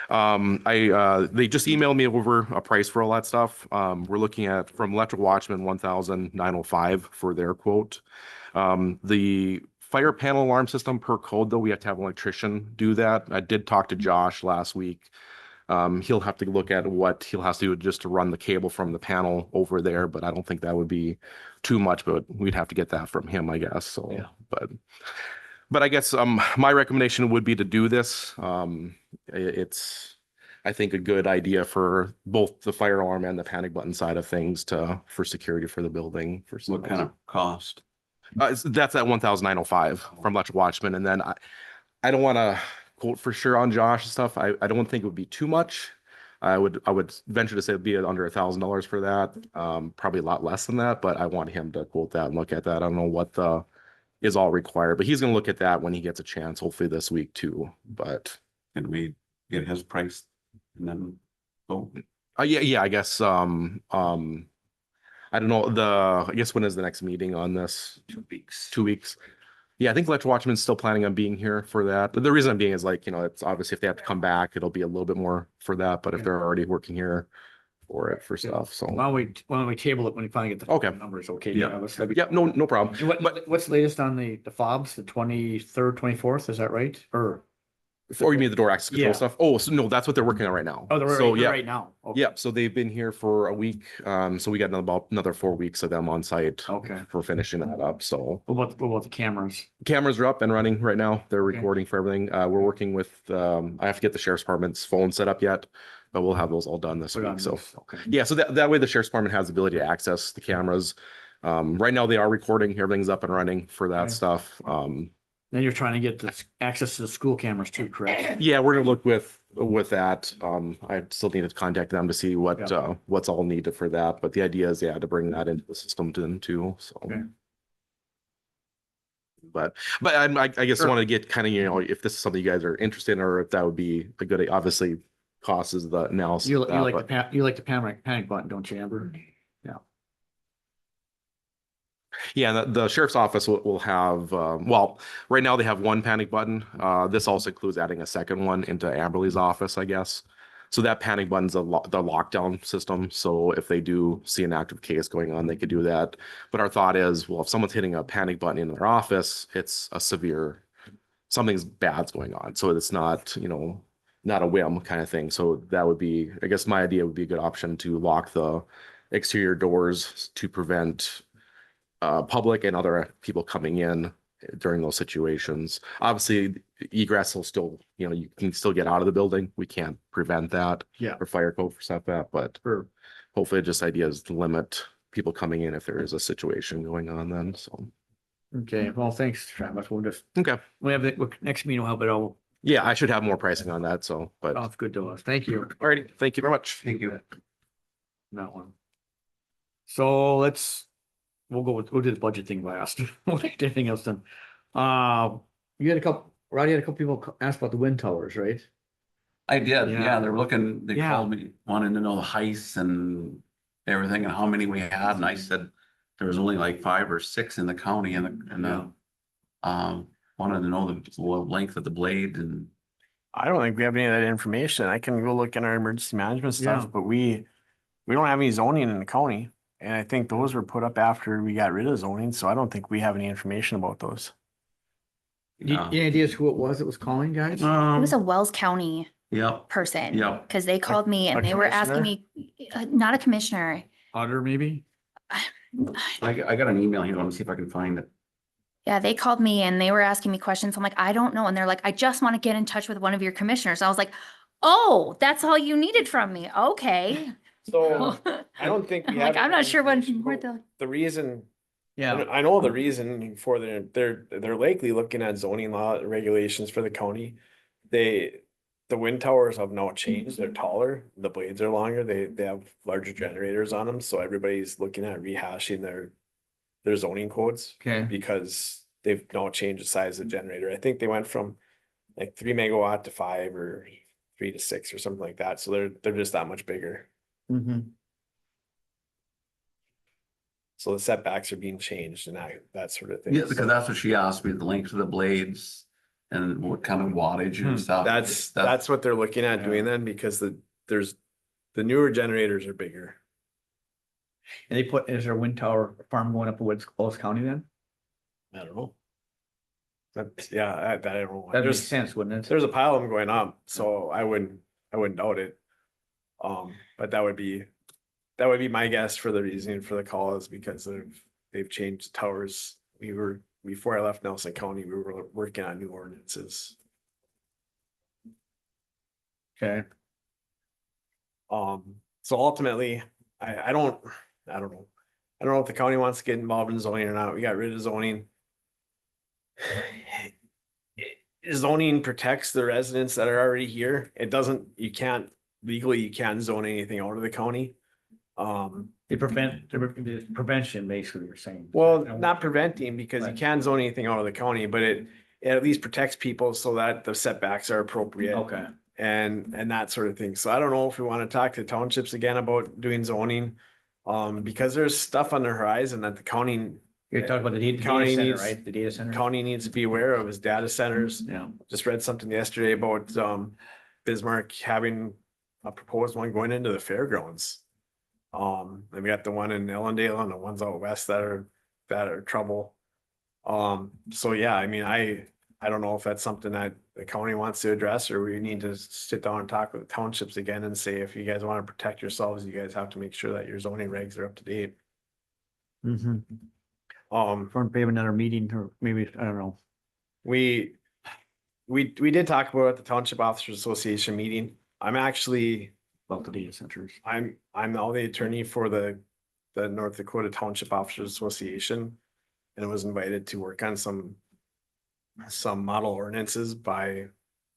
Speaker 10: they just emailed me over a price for all that stuff. We're looking at from Electric Watchman 1,905 for their quote. The fire panel alarm system per code, though, we have to have an electrician do that. I did talk to Josh last week. He'll have to look at what he'll have to do just to run the cable from the panel over there, but I don't think that would be too much, but we'd have to get that from him, I guess. So,
Speaker 2: Yeah.
Speaker 10: but I guess my recommendation would be to do this. It's, I think, a good idea for both the fire alarm and the panic button side of things for security for the building.
Speaker 5: What kind of cost?
Speaker 10: That's at 1,905 from Electric Watchman. And then I don't want to quote for sure on Josh and stuff. I don't think it would be too much. I would venture to say it'd be under $1,000 for that. Probably a lot less than that, but I want him to quote that and look at that. I don't know what is all required, but he's going to look at that when he gets a chance, hopefully this week too. But
Speaker 5: Can we get his price and then go?
Speaker 10: yeah, I guess I don't know I guess when is the next meeting on this?
Speaker 2: 2 weeks.
Speaker 10: 2 weeks. Yeah, I think Electric Watchman's still planning on being here for that. But the reason I'm being is it's obviously if they have to come back, it'll be a little bit more for that. But if they're already working here for it for stuff, so.
Speaker 2: Why don't we table it when we finally get the
Speaker 10: Okay.
Speaker 2: numbers, okay?
Speaker 10: Yeah.
Speaker 2: Let's-
Speaker 10: Yeah, no problem.
Speaker 2: And what's the latest on the fobs, the 23rd, 24th, is that right? Or?
Speaker 10: Or you mean the door access control
Speaker 2: Yeah.
Speaker 10: stuff? Oh, so no, that's what they're working on right now.
Speaker 2: Oh, they're
Speaker 10: So,
Speaker 2: right,
Speaker 10: yeah.
Speaker 2: right now? Okay.
Speaker 10: Yeah, so they've been here for a week. So we got about another 4 weeks of them on site
Speaker 2: Okay.
Speaker 10: for finishing that up. So
Speaker 2: What about the cameras?
Speaker 10: cameras are up and running right now. They're
Speaker 2: Okay.
Speaker 10: recording for everything. We're working with, I have to get the sheriff's department's phone set up yet, but we'll have those all done this
Speaker 2: Put on
Speaker 10: week. So
Speaker 2: this, okay.
Speaker 10: yeah, so that way the sheriff's department has the ability to access the cameras. Right now they are recording. Everything's up and running for that
Speaker 2: Okay.
Speaker 10: stuff.
Speaker 2: Then you're trying to get the access to the school cameras too, correct?
Speaker 10: Yeah, we're gonna look with that. I still need to contact them to see what
Speaker 2: Yeah.
Speaker 10: what's all needed for that. But the idea is, yeah, to bring that into the system too. So.
Speaker 2: Okay.
Speaker 10: But I guess
Speaker 2: Sure.
Speaker 10: want to get kind of, you know, if this is something you guys are interested in, or if that would be a good, obviously cost is the analysis.
Speaker 2: You
Speaker 10: of that,
Speaker 2: like
Speaker 10: but-
Speaker 2: you like the panic button, don't you, Amber?
Speaker 10: Yeah, the sheriff's office will have, well, right now they have one panic button. This also includes adding a second one into Amberley's office, I guess. So that panic button's the lockdown system. So if they do see an active case going on, they could do that. But our thought is, well, if someone's hitting a panic button in their office, it's a severe, something's bad's going on. So it's not, you know, not a whim kind of thing. So that would be, I guess my idea would be a good option to lock the exterior doors to prevent public and other people coming in during those situations. Obviously, egress will still, you know, you can still get out of the building. We can't prevent that.
Speaker 2: Yeah.
Speaker 10: Or fire code for stuff that, but
Speaker 2: Sure.
Speaker 10: hopefully just idea is to limit people coming in if there is a situation going on then, so.
Speaker 2: Okay, well, thanks, Travis. We'll just,
Speaker 10: Okay,
Speaker 2: we have the next meeting, we'll have it all.
Speaker 10: yeah, I should have more pricing on that, so, but,
Speaker 2: Sounds good to us. Thank you.
Speaker 10: alrighty, thank you very much.
Speaker 2: Thank you. That one. So we'll do the budget thing last. We'll take anything else then. You had Roddy had a couple people ask about the wind towers, right?
Speaker 5: I did,
Speaker 2: Yeah.
Speaker 5: yeah, they're looking, they
Speaker 2: Yeah.
Speaker 5: called me, wanting to know the heights and everything and how many we had, and I said there was only like 5 or 6 in the county wanted to know the length of the blade and
Speaker 1: I don't think we have any of that information. I can go look in our emergency management stuff,
Speaker 2: Yeah.
Speaker 1: but we don't have any zoning in the county. And I think those were put up after we got rid of zoning, so I don't think we have any information about those.
Speaker 2: Any ideas who it was that was calling, guys?
Speaker 4: It was a Wells County
Speaker 5: Yep,
Speaker 4: person.
Speaker 5: yep.
Speaker 4: Cause they called me
Speaker 1: a
Speaker 4: and they were asking me, not a commissioner.
Speaker 2: Otter, maybe?
Speaker 5: I got an email here, let me see if I can find it.
Speaker 4: Yeah, they called me and they were asking me questions. I'm like, I don't know. And they're like, I just want to get in touch with one of your commissioners. I was like, oh, that's all you needed from me. Okay.
Speaker 1: So I don't think we
Speaker 4: I'm
Speaker 1: have.
Speaker 4: like, I'm not sure
Speaker 1: where
Speaker 4: the,
Speaker 1: the reason,
Speaker 2: Yeah,
Speaker 1: I know the reason for they're likely looking at zoning law regulations for the county. The wind towers have now changed. They're taller, the blades are longer, they have larger generators on them, so everybody's looking at rehashing their zoning codes.
Speaker 2: okay.
Speaker 1: Because they've now changed the size of the generator. I think they went from like 3 megawatt to 5 or 3 to 6 or something like that. So they're just that much bigger.
Speaker 2: Mm-hmm.
Speaker 1: So the setbacks are being changed and that sort of thing.
Speaker 5: Yeah, because that's what she asked me, the length of the blades and what kind of wattage and stuff.
Speaker 1: That's what they're looking at doing then, because the newer generators are bigger.
Speaker 2: And is there a wind tower farm going up in Wells County then?
Speaker 1: I don't know. Yeah, I don't know.
Speaker 2: That makes sense, wouldn't it?
Speaker 1: There's a pile of them going up, so I wouldn't doubt it. But that would be my guess for the reasoning for the call is because they've changed towers. Before I left Nelson County, we were working on new ordinances.
Speaker 2: Okay.
Speaker 1: So ultimately, I don't know. I don't know if the county wants to get involved in zoning or not. We got rid of zoning. Zoning protects the residents that are already here. It doesn't, you can't zone anything out of the county.
Speaker 2: They the prevention, basically, you're saying.
Speaker 1: Well, not preventing, because you can't zone anything out of the county, but it at least protects people so that the setbacks are appropriate.
Speaker 2: Okay.
Speaker 1: And that sort of thing. So I don't know if we want to talk to townships again about doing zoning. Because there's stuff on the horizon that the county
Speaker 2: You're talking about the data
Speaker 1: County
Speaker 2: center,
Speaker 1: needs-
Speaker 2: right? The data center?
Speaker 1: needs to be aware of is data centers.
Speaker 2: Yeah.
Speaker 1: Just read something yesterday about Bismarck having a proposed one going into the fairgrounds. And we got the one in Ellendale and the ones out west that are trouble. So yeah, I mean, I don't know if that's something that the county wants to address, or we need to sit down and talk with the townships again and say, if you guys want to protect yourselves, you guys have to make sure that your zoning regs are up to date.
Speaker 2: Mm-hmm. For maybe another meeting, or maybe, I don't know.
Speaker 1: We did talk about it at the Township Officers Association meeting. I'm actually,
Speaker 2: About the data centers.
Speaker 1: I'm now the attorney for the North Dakota Township Officers Association. And I was invited to work on some some model ordinances by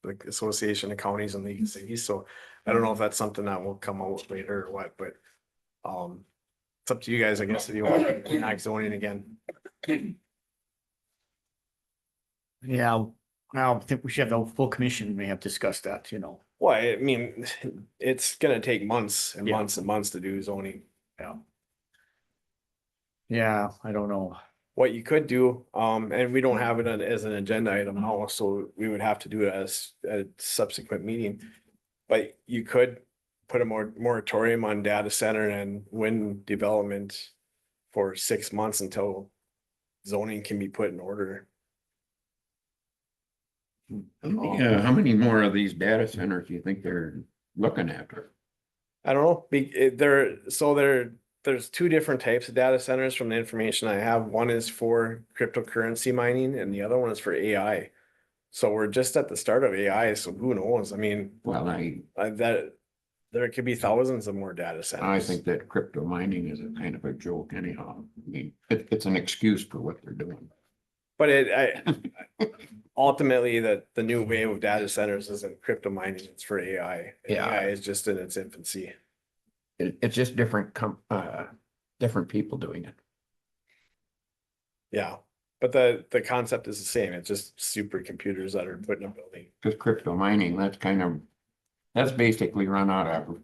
Speaker 1: the Association of Counties and League of Cities, so I don't know if that's something that will come out later or what, but it's up to you guys, I guess, if you want to enact zoning again.
Speaker 2: Yeah, I think we should have the full commission, may have discussed that, you know.
Speaker 1: Well, I mean, it's gonna take months and
Speaker 2: Yeah.
Speaker 1: months and months to do zoning.
Speaker 2: Yeah. Yeah, I don't know.
Speaker 1: What you could do, and we don't have it as an agenda item now, so we would have to do it as a subsequent meeting. But you could put a moratorium on data center and wind development for 6 months until zoning can be put in order.
Speaker 8: Yeah, how many more of these data centers do you think they're looking at?
Speaker 1: I don't know, there's two different types of data centers from the information I have. One is for cryptocurrency mining and the other one is for AI. So we're just at the start of AI, so who knows? I mean,
Speaker 8: Well,
Speaker 1: there could be thousands of more data centers.
Speaker 8: I think that crypto mining is a kind of a joke anyhow. I mean, it's an excuse for what they're doing.
Speaker 1: But ultimately, the new wave of data centers isn't crypto mining, it's for AI.
Speaker 8: Yeah.
Speaker 1: AI is just in its infancy.
Speaker 8: It's just different people doing it.
Speaker 1: Yeah, but the concept is the same. It's just supercomputers that are put in a building.
Speaker 8: Because crypto mining, that's basically run out of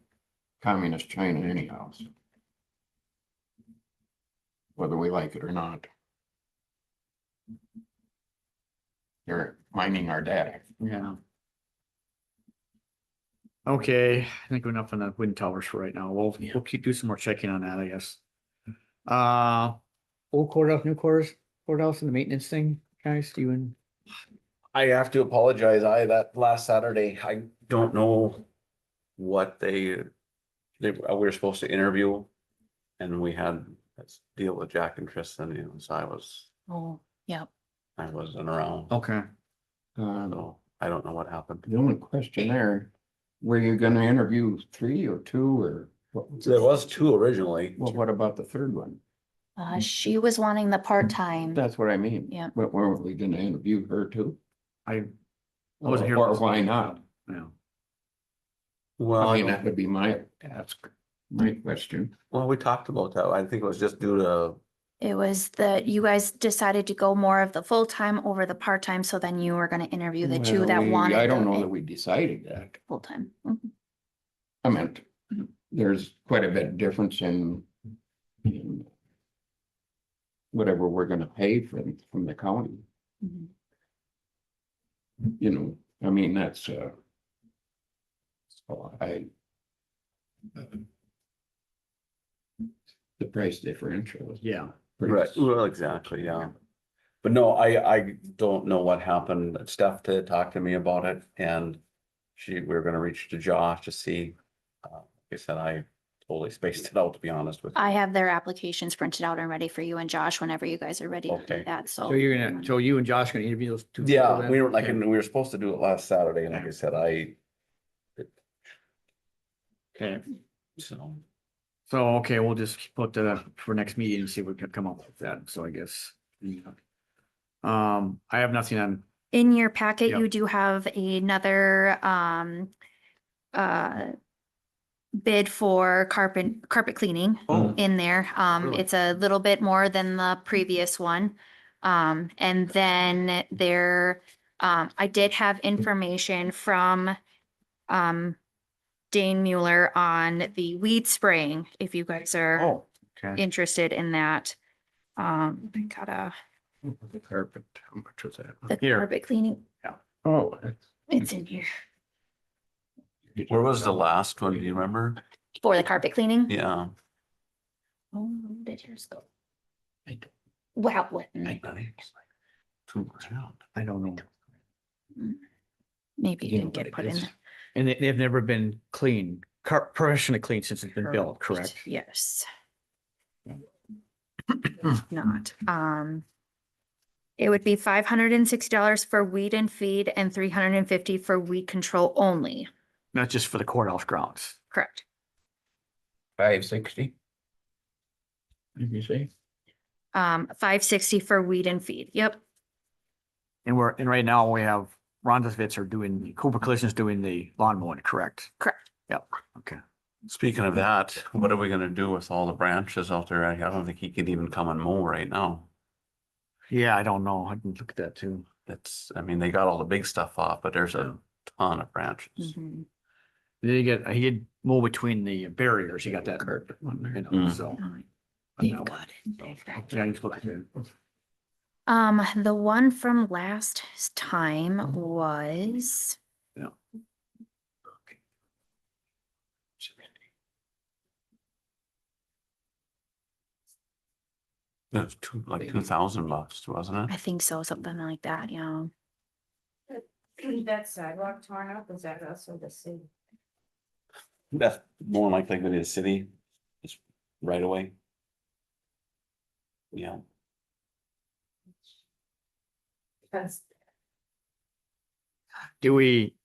Speaker 8: communist China anyhow. So. Whether we like it or not. They're mining our data.
Speaker 2: Yeah. Okay, I think we're enough on the wind towers for right now. We'll keep do some more checking on that, I guess. Old courthouse, new courthouse and the maintenance thing, guys, you and
Speaker 5: I have to apologize. That last Saturday, I don't know what we were supposed to interview. And we had this deal with Jack and Tristan, you know, so
Speaker 4: Oh, yeah.
Speaker 5: I wasn't around.
Speaker 2: okay.
Speaker 5: So I don't know what happened.
Speaker 8: The only question there, were you gonna interview 3 or 2 or what?
Speaker 5: There was 2 originally.
Speaker 8: Well, what about the third one?
Speaker 4: She was wanting the part-time.
Speaker 8: That's what I mean.
Speaker 4: Yeah.
Speaker 8: But weren't we gonna interview her too?
Speaker 2: I wasn't here.
Speaker 8: Or why not?
Speaker 2: Yeah.
Speaker 5: Well,
Speaker 8: I mean, that would be my question.
Speaker 5: well, we talked about that. I think it was just due to,
Speaker 4: It was that you guys decided to go more of the full-time over the part-time, so then you were gonna interview the two
Speaker 8: Well,
Speaker 4: that wanted.
Speaker 8: I don't know
Speaker 4: the
Speaker 8: that we decided that.
Speaker 4: Full-time.
Speaker 8: I meant, there's quite a bit of difference in whatever we're gonna pay from the county,
Speaker 4: Mhm.
Speaker 8: you know, I mean, that's, so the price differential is
Speaker 2: Yeah.
Speaker 8: pretty
Speaker 5: right, well, exactly, yeah. But no, I don't know what happened. Steph did talk to me about it and we were gonna reach to Josh to see. Like I said, I totally spaced it out, to be honest with you.
Speaker 4: I have their applications printed out and ready for you and Josh whenever you guys are ready to
Speaker 5: Okay.
Speaker 4: do that,
Speaker 2: So
Speaker 4: so.
Speaker 2: you and Josh gonna interview those two? people
Speaker 5: Yeah,
Speaker 2: then?
Speaker 5: we were like,
Speaker 2: Okay.
Speaker 5: we were supposed to do it last Saturday, and like I said,
Speaker 2: Okay,
Speaker 5: so.
Speaker 2: okay, we'll just put for next meeting and see if we can come up with that, so I guess. Yeah. I have nothing on,
Speaker 4: In your packet,
Speaker 2: Yep.
Speaker 4: you do have another, bid for carpet cleaning
Speaker 5: Oh.
Speaker 4: in there.
Speaker 5: Really?
Speaker 4: It's a little bit more than the previous one. And then there, I did have information from, Dane Mueller on the weed spraying, if you guys are
Speaker 2: oh, okay.
Speaker 4: interested in that. I gotta,
Speaker 8: the carpet, how much was that?
Speaker 4: the
Speaker 2: Here.
Speaker 4: carpet cleaning,
Speaker 8: Oh.
Speaker 4: it's in here
Speaker 5: Where was the last one? Do you remember?
Speaker 4: for the carpet cleaning.
Speaker 5: Yeah.
Speaker 4: Oh, where did yours go?
Speaker 8: I don't-
Speaker 4: Wow, what?
Speaker 5: $2,000.
Speaker 2: I don't know.
Speaker 4: Maybe it
Speaker 8: You know
Speaker 4: didn't get
Speaker 8: what
Speaker 4: put
Speaker 8: it
Speaker 4: in.
Speaker 8: is.
Speaker 4: there.
Speaker 2: And they've never been clean, professionally clean since it's been built, correct?
Speaker 4: Yes. Not, it would be $560 for weed and feed and $350 for weed control only,
Speaker 2: Not just for the courthouse grounds.
Speaker 4: correct?
Speaker 8: 560? Did you say?
Speaker 4: $560 for weed and feed, yep.
Speaker 2: and right now we have Rondisvitz are doing, Cooper Collision's doing the lawn mowing, correct?
Speaker 4: Correct.
Speaker 2: Yep, okay.
Speaker 5: Speaking of that, what are we gonna do with all the branches out there? I don't think he can even come and mow right now.
Speaker 2: Yeah, I don't know. I can look at that too.
Speaker 5: It's, I mean, they got all the big stuff off, but there's a ton of branches.
Speaker 4: Mhm.
Speaker 2: He had mow between the barriers. He got that.
Speaker 8: Carpet one there.
Speaker 2: You know,
Speaker 5: Mm.
Speaker 2: so.
Speaker 4: They've
Speaker 2: on that
Speaker 4: got
Speaker 2: one.
Speaker 4: it.
Speaker 2: So, yeah, he's looking at it.
Speaker 4: The one from last time was.
Speaker 2: Yeah.
Speaker 5: It was like $2,000, wasn't
Speaker 4: I
Speaker 5: it?
Speaker 4: think so, something like that, yeah.
Speaker 3: That sidewalk torn up, is that us or the city?
Speaker 5: That's more likely to be the city, just right away. Yeah,
Speaker 3: That's,
Speaker 2: Do we,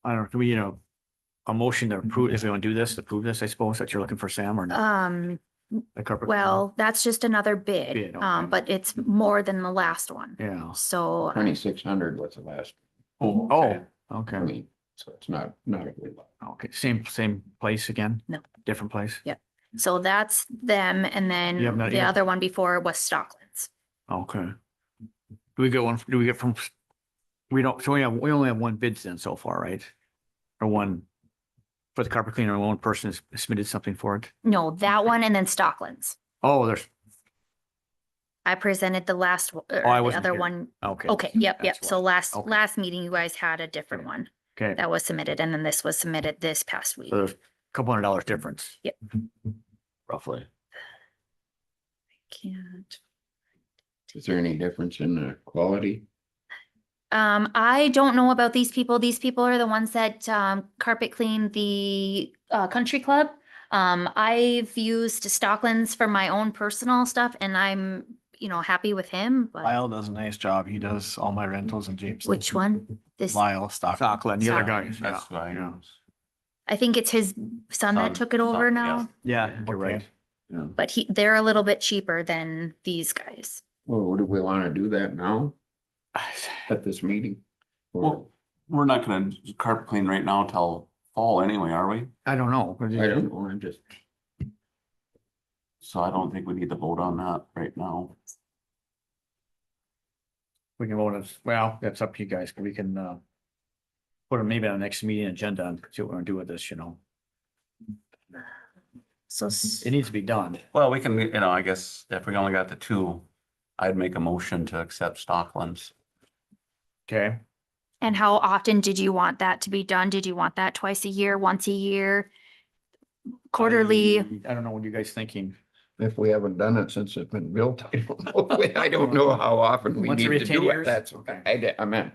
Speaker 2: I don't know, do we, a motion to approve, if we want to do this, to approve this, I suppose, that you're looking for Sam or not? The carpet cleaner?
Speaker 4: Well, that's just another bid,
Speaker 2: Bid, okay.
Speaker 4: but it's more than the last one.
Speaker 2: Yeah,
Speaker 4: So,
Speaker 8: 2,600 was the last,
Speaker 5: oh,
Speaker 2: oh,
Speaker 8: I
Speaker 2: okay,
Speaker 8: mean, so it's not a good lot.
Speaker 2: okay, same place again?
Speaker 4: No.
Speaker 2: Different place?
Speaker 4: Yeah. so that's them, and
Speaker 2: You have
Speaker 4: then
Speaker 2: not-
Speaker 4: the
Speaker 2: yeah.
Speaker 4: other one before was Stocklands.
Speaker 2: Okay. Do we get from, we don't, so we only have one bid then so far, right? Or one, for the carpet cleaner, one person has submitted something for it?
Speaker 4: No, that one and then Stocklands.
Speaker 2: Oh, there's,
Speaker 4: I presented the last,
Speaker 2: Oh, I
Speaker 4: the
Speaker 2: wasn't
Speaker 4: other
Speaker 2: here.
Speaker 4: one.
Speaker 2: okay.
Speaker 4: Okay, yep.
Speaker 2: That's
Speaker 4: So
Speaker 2: why.
Speaker 4: last,
Speaker 2: Okay.
Speaker 4: last meeting, you guys had a different one
Speaker 2: Okay,
Speaker 4: that was submitted, and then this was submitted this past week.
Speaker 2: so there's a couple $100 difference.
Speaker 4: Yep.
Speaker 2: Roughly.
Speaker 4: Can't.
Speaker 8: Is there any difference in the quality?
Speaker 4: I don't know about these people. These people are the ones that, carpet clean the, country club. I've used Stocklands for my own personal stuff, and I'm, happy with him, but
Speaker 7: Lyle does a nice job. He does all my rentals in James.
Speaker 4: which one? This,
Speaker 7: Lyle Stock.
Speaker 2: Stockland, the other
Speaker 4: Stockland.
Speaker 2: guys, yeah,
Speaker 5: that's why.
Speaker 2: yeah.
Speaker 4: I think it's his son that
Speaker 5: Son,
Speaker 4: took it over
Speaker 5: son,
Speaker 4: now,
Speaker 2: Yeah, you're
Speaker 7: Okay.
Speaker 2: right. Yeah.
Speaker 4: but they're a little bit cheaper than these guys.
Speaker 8: Well, do we want to do that now at this meeting? Or,
Speaker 5: Well, we're not gonna carpet clean right now till fall anyway, are we?
Speaker 2: I don't know.
Speaker 8: I don't know, I'm just,
Speaker 5: So I don't think we need to vote on that right now.
Speaker 2: We can vote as, well, that's up to you guys. We can, put it maybe on the next meeting agenda and see what we're gonna do with this,
Speaker 4: So,
Speaker 2: It needs to be done.
Speaker 5: Well, we can, I guess if we only got the two, I'd make a motion to accept Stocklands.
Speaker 2: Okay,
Speaker 4: and how often did you want that to be done? Did you want that twice a year, once a year? Quarterly?
Speaker 2: I don't know what you guys thinking.
Speaker 8: if we haven't done it since it's been built, I don't know. I don't know how often we
Speaker 2: Once
Speaker 8: need
Speaker 2: every
Speaker 8: to
Speaker 2: 10
Speaker 8: do it.
Speaker 2: years?
Speaker 8: That's, I meant,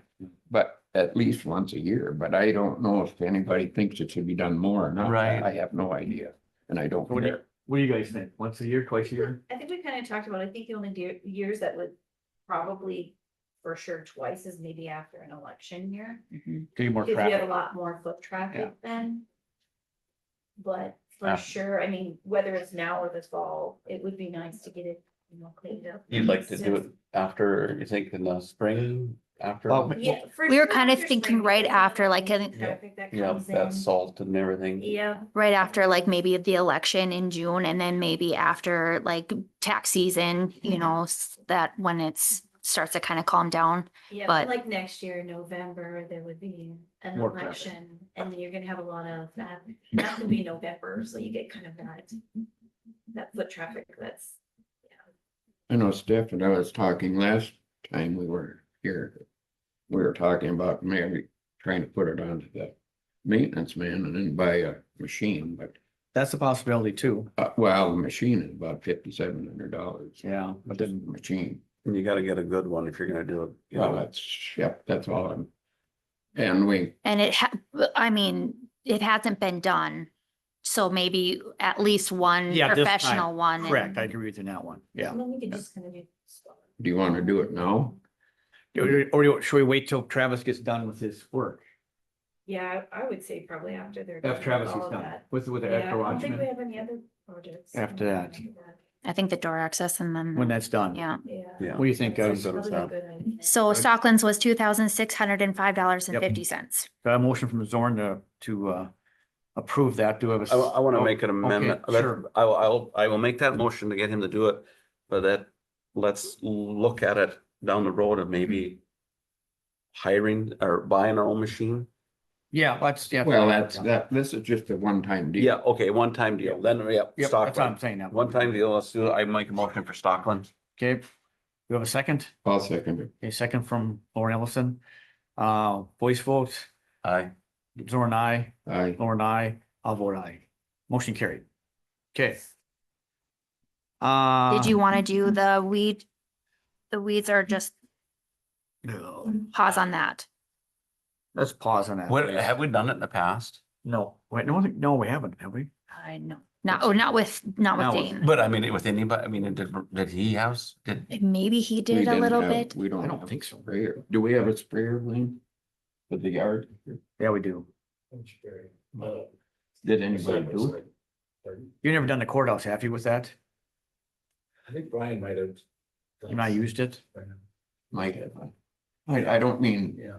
Speaker 8: but at least once a year, but I don't know if anybody thinks it should be done more or not.
Speaker 5: Right.
Speaker 8: I have no idea, and I don't
Speaker 2: What do you,
Speaker 8: care.
Speaker 2: what do you guys think? Once a year, twice a year?
Speaker 9: I think we kind of talked about, I think the only years that would probably for sure twice is maybe after an election year.
Speaker 2: Do you more
Speaker 9: Because we have a
Speaker 2: traffic?
Speaker 9: lot more foot
Speaker 2: Yeah.
Speaker 9: traffic then. But for
Speaker 5: After.
Speaker 9: sure, I mean, whether it's now or this fall, it would be nice to get it, cleaned up.
Speaker 5: You'd like to do it after, you think in the spring, after?
Speaker 2: Well,
Speaker 9: Yeah. for
Speaker 4: We were
Speaker 9: sure
Speaker 4: kind of
Speaker 9: after
Speaker 4: thinking
Speaker 9: spring,
Speaker 4: right
Speaker 9: because
Speaker 4: after,
Speaker 9: of
Speaker 4: like,
Speaker 9: the
Speaker 4: in-
Speaker 9: traffic that
Speaker 5: Yeah,
Speaker 9: comes
Speaker 5: that
Speaker 9: in.
Speaker 5: salt and everything.
Speaker 9: Yeah,
Speaker 4: Right after like maybe the election in June, and then maybe after like tax season, that when starts to kind of calm down.
Speaker 9: yeah,
Speaker 4: But-
Speaker 9: like next year, November, there would be an
Speaker 2: More traffic.
Speaker 9: election, and then you're gonna have a lot of that, that will be November, so you get kind of that foot traffic that's.
Speaker 8: I know Steph and I was talking last time we were here. We were talking about maybe trying to put it onto the maintenance man and then buy a machine, but,
Speaker 2: That's a possibility too.
Speaker 8: well, the machine is about $5,700.
Speaker 2: Yeah, but then,
Speaker 8: Machine,
Speaker 5: You gotta get a good one if you're gonna do it.
Speaker 8: well, yep, that's all I'm. And
Speaker 4: And it hasn't been done. So maybe at least one
Speaker 2: Yeah, this time.
Speaker 4: professional one.
Speaker 2: correct, I
Speaker 4: and-
Speaker 2: agree with you on that one. Yeah.
Speaker 9: And then we could just kind of do.
Speaker 8: do you want to do it now?
Speaker 2: Or should we wait till Travis gets done with his work?
Speaker 9: Yeah, I would say probably after they're.
Speaker 2: After
Speaker 9: done with
Speaker 2: Travis
Speaker 9: all
Speaker 2: is
Speaker 9: of
Speaker 2: done
Speaker 9: that.
Speaker 2: with the
Speaker 9: Yeah, I
Speaker 2: after
Speaker 9: don't think we
Speaker 2: Watchman?
Speaker 9: have any other projects.
Speaker 2: After that.
Speaker 4: I think the door access and then.
Speaker 2: when that's done.
Speaker 4: Yeah.
Speaker 9: Yeah.
Speaker 2: What do you think,
Speaker 9: That's
Speaker 2: guys?
Speaker 9: probably a good idea.
Speaker 4: So Stockland's was $2,605.50.
Speaker 2: Got a motion from Zorn to approve that. Do we have a?
Speaker 5: I want to make an
Speaker 2: Okay,
Speaker 5: amendment.
Speaker 2: Sure.
Speaker 5: I will make that motion to get him to do it, but let's look at it down the road of maybe hiring or buying our own machine.
Speaker 2: Yeah, yeah.
Speaker 8: Well, this is just a one-time deal.
Speaker 5: Yeah, okay, one-time deal, then, yeah,
Speaker 2: Yep, that's what I'm
Speaker 5: Stockland,
Speaker 2: saying now.
Speaker 5: one-time deal, let's do it, I make a motion for Stockland.
Speaker 2: Okay. We have a second?
Speaker 8: I'll second it.
Speaker 2: A second from Lauren Ellison. Voice vote,
Speaker 5: Aye.
Speaker 2: Zorn, aye.
Speaker 8: Aye.
Speaker 2: Lauren, aye. I'll vote aye. Motion carried. Okay.
Speaker 4: Did you want to do the weed? The weeds are just
Speaker 2: No.
Speaker 4: pause on that.
Speaker 2: Let's pause on that.
Speaker 5: What,
Speaker 2: please.
Speaker 5: have we done it in the past?
Speaker 2: No, wait, no, we haven't, have we?
Speaker 4: I know. Not with
Speaker 2: Not with-
Speaker 4: Dane.
Speaker 5: But I mean, with anybody, I mean, did he have,
Speaker 4: Maybe he
Speaker 8: We
Speaker 4: did a
Speaker 8: didn't
Speaker 4: little
Speaker 8: have-
Speaker 4: bit.
Speaker 8: We don't.
Speaker 2: I don't
Speaker 8: have
Speaker 2: think
Speaker 8: a
Speaker 2: so.
Speaker 8: Sprayer. Do we have a sprayer, Wayne? For the yard?
Speaker 2: Yeah, we do.
Speaker 8: Did anybody do it?
Speaker 2: You've never done the courthouse, have you, with that?
Speaker 7: I think Brian might have.
Speaker 2: You not used it?
Speaker 8: Might have. I don't mean,
Speaker 7: Yeah,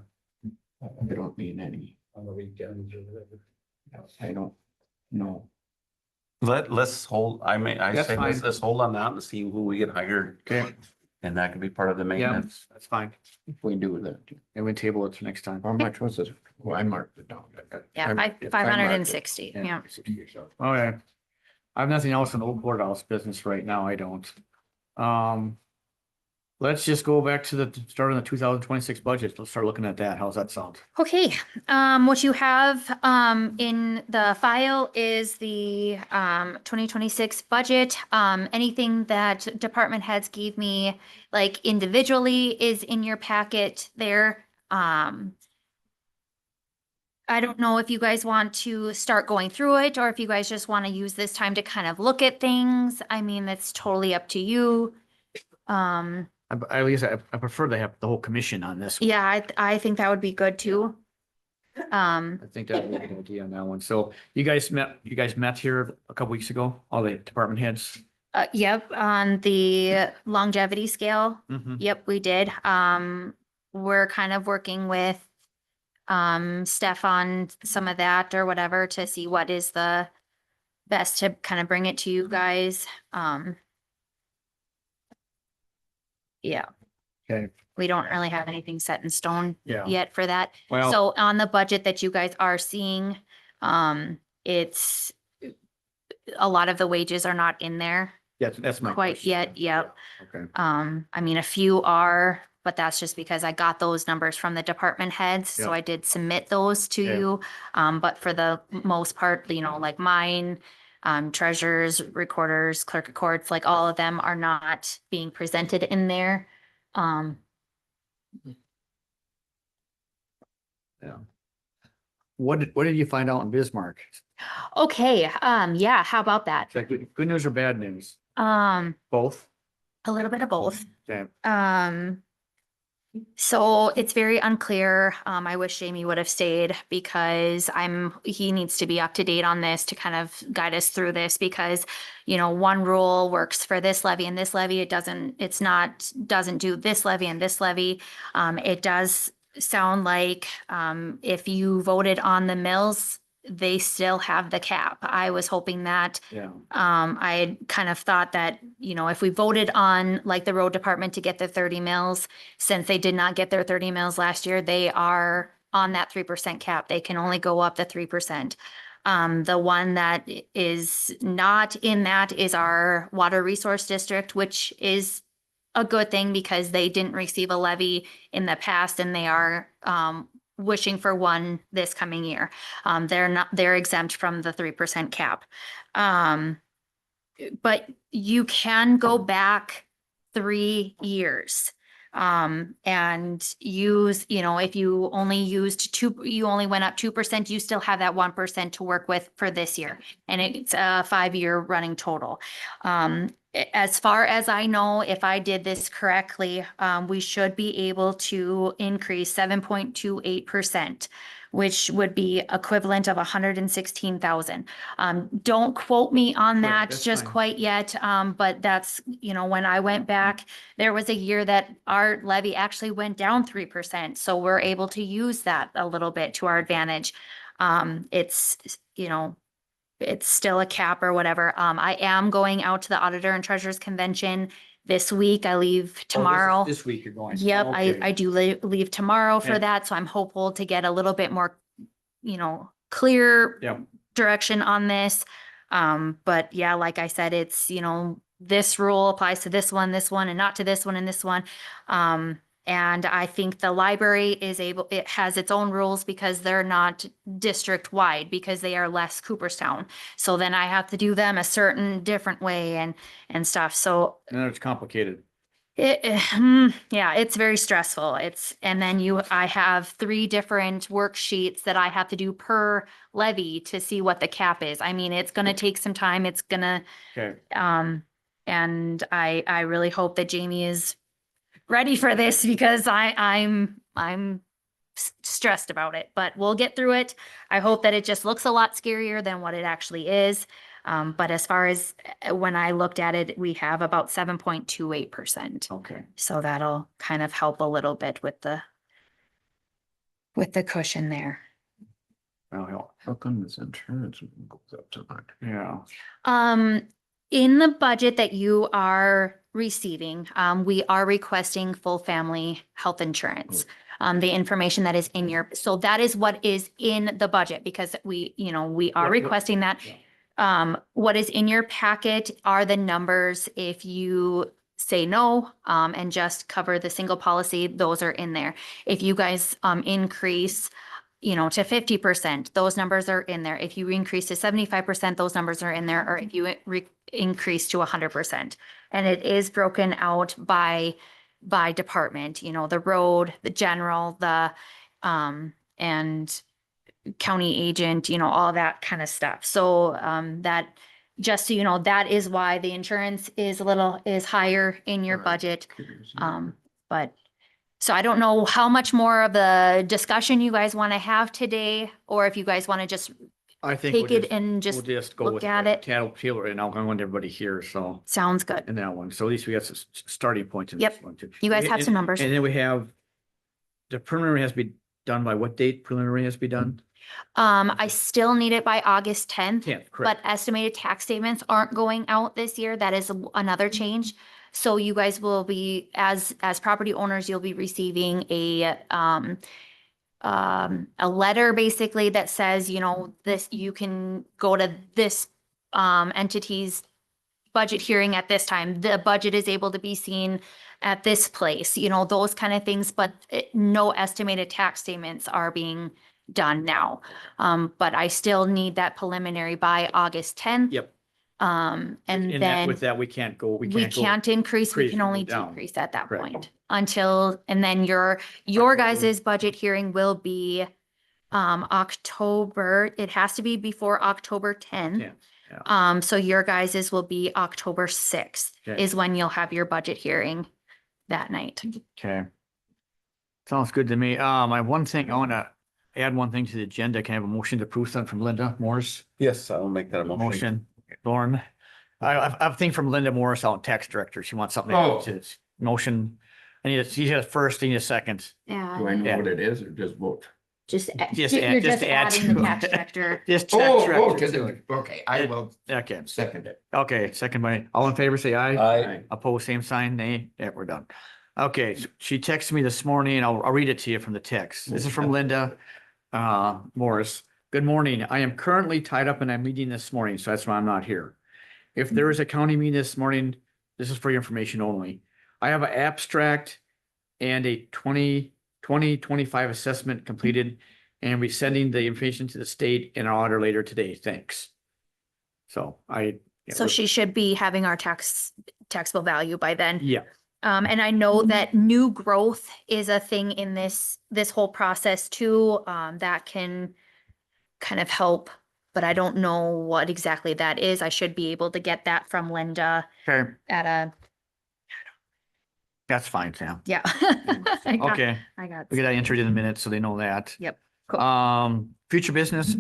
Speaker 8: I don't mean any,
Speaker 7: on the weekends or whatever.
Speaker 8: I don't know.
Speaker 5: let's hold, I
Speaker 2: That's
Speaker 5: say,
Speaker 2: fine.
Speaker 5: let's hold on that and see who we get hired.
Speaker 2: Okay.
Speaker 5: And that could be part of the
Speaker 2: Yeah,
Speaker 5: maintenance.
Speaker 2: that's fine.
Speaker 8: If we do that.
Speaker 2: And we table it for next time.
Speaker 8: How much was it? Well, I marked it down.
Speaker 4: Yeah,
Speaker 8: I marked it.
Speaker 4: 560. Yeah.
Speaker 2: Okay. I have nothing else in the old courthouse business right now. I don't. Let's just go back to the start of the 2026 budget. Let's start looking at that. How's that sound?
Speaker 4: Okay, what you have in the file is the 2026 budget. Anything that department heads gave me like individually is in your packet there. I don't know if you guys want to start going through it or if you guys just want to use this time to kind of look at things. I mean, that's totally up to you.
Speaker 2: At least I prefer to have the whole commission on this. one.
Speaker 4: Yeah, I think that would be good too.
Speaker 2: I think that would be a good idea on that one. So you guys met here a couple weeks ago, all the department heads?
Speaker 4: Yep, on the longevity scale.
Speaker 2: Mhm.
Speaker 4: Yep, we did. We're kind of working with Steph on some of that or whatever to see what is the best to kind of bring it to you guys. Yeah,
Speaker 2: Okay,
Speaker 4: we don't really have anything set in stone
Speaker 2: yeah.
Speaker 4: yet for that.
Speaker 2: Well,
Speaker 4: So on the budget that you guys are seeing, it's a lot of the wages are not in there
Speaker 2: that's my
Speaker 4: quite
Speaker 2: question.
Speaker 4: yet. Yep.
Speaker 2: Okay,
Speaker 4: I mean, a few are, but that's just because I got those numbers from the department heads, so
Speaker 2: Yeah.
Speaker 4: I did submit those to
Speaker 2: Yeah.
Speaker 4: you. But for the most part, you know, like mine, treasurers, recorders, clerk of courts, like all of them are not being presented in there.
Speaker 2: what did you find out in Bismarck?
Speaker 4: Okay, yeah, how about that?
Speaker 2: Is that good news or bad news?
Speaker 4: A
Speaker 2: Both?
Speaker 4: little bit of both.
Speaker 2: Okay,
Speaker 4: So it's very unclear. I wish Jamie would have stayed because he needs to be up to date on this to kind of guide us through this because, you know, one rule works for this levy and this levy. Doesn't do this levy and this levy. It does sound like, if you voted on the mills, they still have the cap. I was hoping that
Speaker 2: yeah,
Speaker 4: I kind of thought that, you know, if we voted on like the road department to get the 30 mills, since they did not get their 30 mills last year, they are on that 3% cap. They can only go up to 3%. The one that is not in that is our water resource district, which is a good thing because they didn't receive a levy in the past and they are, wishing for one this coming year. They're exempt from the 3% cap. But you can go back 3 years. And use, you know, if you only you only went up 2%, you still have that 1% to work with for this year. And it's a 5-year running total. as far as I know, if I did this correctly, we should be able to increase 7.28%, which would be equivalent of 116,000. Don't quote me on
Speaker 2: Right,
Speaker 4: that
Speaker 2: that's
Speaker 4: just
Speaker 2: fine.
Speaker 4: quite yet, but that's, when I went back, there was a year that our levy actually went down 3%, so we're able to use that a little bit to our advantage. It's, it's still a cap or whatever. I am going out to the Auditor and Treasurers Convention this week. I leave tomorrow.
Speaker 2: This week you're going.
Speaker 4: Yep,
Speaker 2: Okay.
Speaker 4: I do leave tomorrow for
Speaker 2: And-
Speaker 4: that, so I'm hopeful to get a little bit more, clear
Speaker 2: Yep.
Speaker 4: direction on this. But yeah, like I said, it's, this rule applies to this one, and not to this one and this one. And I think the library it has its own rules because they're not district wide, because they are less Cooperstown. So then I have to do them a certain different way and stuff. So
Speaker 2: And it's complicated.
Speaker 4: yeah, it's very stressful. And then I have 3 different worksheets that I have to do per levy to see what the cap is. I mean, it's gonna take some time. It's gonna,
Speaker 2: Okay.
Speaker 4: and I really hope that Jamie is ready for this because I'm stressed about it, but we'll get through it. I hope that it just looks a lot scarier than what it actually is. But as far as when I looked at it, we have about 7.28%.
Speaker 2: Okay.
Speaker 4: So that'll kind of help a little bit with the cushion there.
Speaker 2: Well,
Speaker 8: How come this insurance goes up so much?
Speaker 2: yeah.
Speaker 4: In the budget that you are receiving, we are requesting full family health insurance. The information that is in so that is what is in the budget because we are
Speaker 2: Yep.
Speaker 4: requesting that.
Speaker 2: Yeah.
Speaker 4: What is in your packet are the numbers. If you say no, and just cover the single policy, those are in there. If you guys, increase, to 50%, those numbers are in there. If you increase to 75%, those numbers are in there, or if you increase to 100%. And it is broken out by department, the road, the general, the, and county agent, all that kind of stuff. So, that, just so you know, that is why the insurance is higher in your
Speaker 8: Alright.
Speaker 4: budget. But, so I don't know how much more of the discussion you guys want to have today, or if you guys want to just
Speaker 2: I think
Speaker 4: take
Speaker 2: we'll
Speaker 4: it and just
Speaker 2: we'll just go
Speaker 4: look
Speaker 2: with
Speaker 4: at
Speaker 2: what
Speaker 4: it.
Speaker 2: Taylor, and I want everybody here, so,
Speaker 4: Sounds good.
Speaker 2: in that one. So at least we got some starting points in this
Speaker 4: Yep.
Speaker 2: one too.
Speaker 4: You guys have some numbers.
Speaker 2: And then we have, the preliminary has to be done by what date? Preliminary has to be done?
Speaker 4: I still need it by August 10th.
Speaker 2: 10th,
Speaker 4: But
Speaker 2: correct.
Speaker 4: estimated tax statements aren't going out this year. That is another change. So you guys will be, as property owners, you'll be receiving a letter basically that says, this, you can go to this entity's budget hearing at this time. The budget is able to be seen at this place, those kind of things, but no estimated tax statements are being done now. But I still need that preliminary by August 10th.
Speaker 2: Yep.
Speaker 4: And
Speaker 2: And
Speaker 4: then
Speaker 2: with that, we can't go,
Speaker 4: we can't increase, we
Speaker 2: increase
Speaker 4: can
Speaker 2: or go
Speaker 4: only
Speaker 2: down.
Speaker 4: decrease at that
Speaker 2: Correct.
Speaker 4: point until, and then your guys' budget hearing will be October, it has to be before October 10th.
Speaker 2: Yeah,
Speaker 4: So your guys' will be October 6th
Speaker 2: Okay.
Speaker 4: is when you'll have your budget hearing that night.
Speaker 2: Okay. Sounds good to me. I have one thing, I want to add one thing to the agenda. Can I have a motion to approve something from Linda Morris?
Speaker 7: Yes, I'll make that a motion.
Speaker 2: Motion, Lauren. I have a thing from Linda Morris, our tax director. She wants something
Speaker 8: Oh.
Speaker 2: to motion. She has first, I need a second.
Speaker 4: Yeah.
Speaker 8: Do I know
Speaker 2: Yeah.
Speaker 8: what it is or just vote?
Speaker 4: Just,
Speaker 2: Just
Speaker 4: you're
Speaker 2: add- just
Speaker 4: just
Speaker 2: add
Speaker 4: adding the
Speaker 2: to
Speaker 4: tax
Speaker 2: it.
Speaker 4: director.
Speaker 2: Just
Speaker 8: Oh,
Speaker 2: tax
Speaker 8: oh,
Speaker 2: director.
Speaker 8: cause
Speaker 2: to
Speaker 8: it, okay, I will
Speaker 2: Okay,
Speaker 8: second it.
Speaker 2: okay, second by, all in favor, say aye.
Speaker 7: Aye.
Speaker 2: Opposed, same sign, nay. Yeah, we're done. Okay, so she texted me this morning, I'll read it to you from the text. This is from Linda Morris. Good morning. I am currently tied up in a meeting this morning, so that's why I'm not here. If there is a county meeting this morning, this is for your information only. I have an abstract and a 2025 assessment completed and we sending the information to the state and our auditor later today. Thanks. So yeah,
Speaker 4: So she should be having our taxable value by then.
Speaker 2: Yeah,
Speaker 4: And I know that new growth is a thing in this whole process too, that can kind of help but I don't know what exactly that is. I should be able to get that from Linda
Speaker 2: Okay,
Speaker 4: at a,
Speaker 2: that's fine, Sam.
Speaker 4: yeah. I got-
Speaker 2: Okay,
Speaker 4: I got,
Speaker 2: we get that entered in a minute so they know that.
Speaker 4: yep, cool.
Speaker 2: Future business,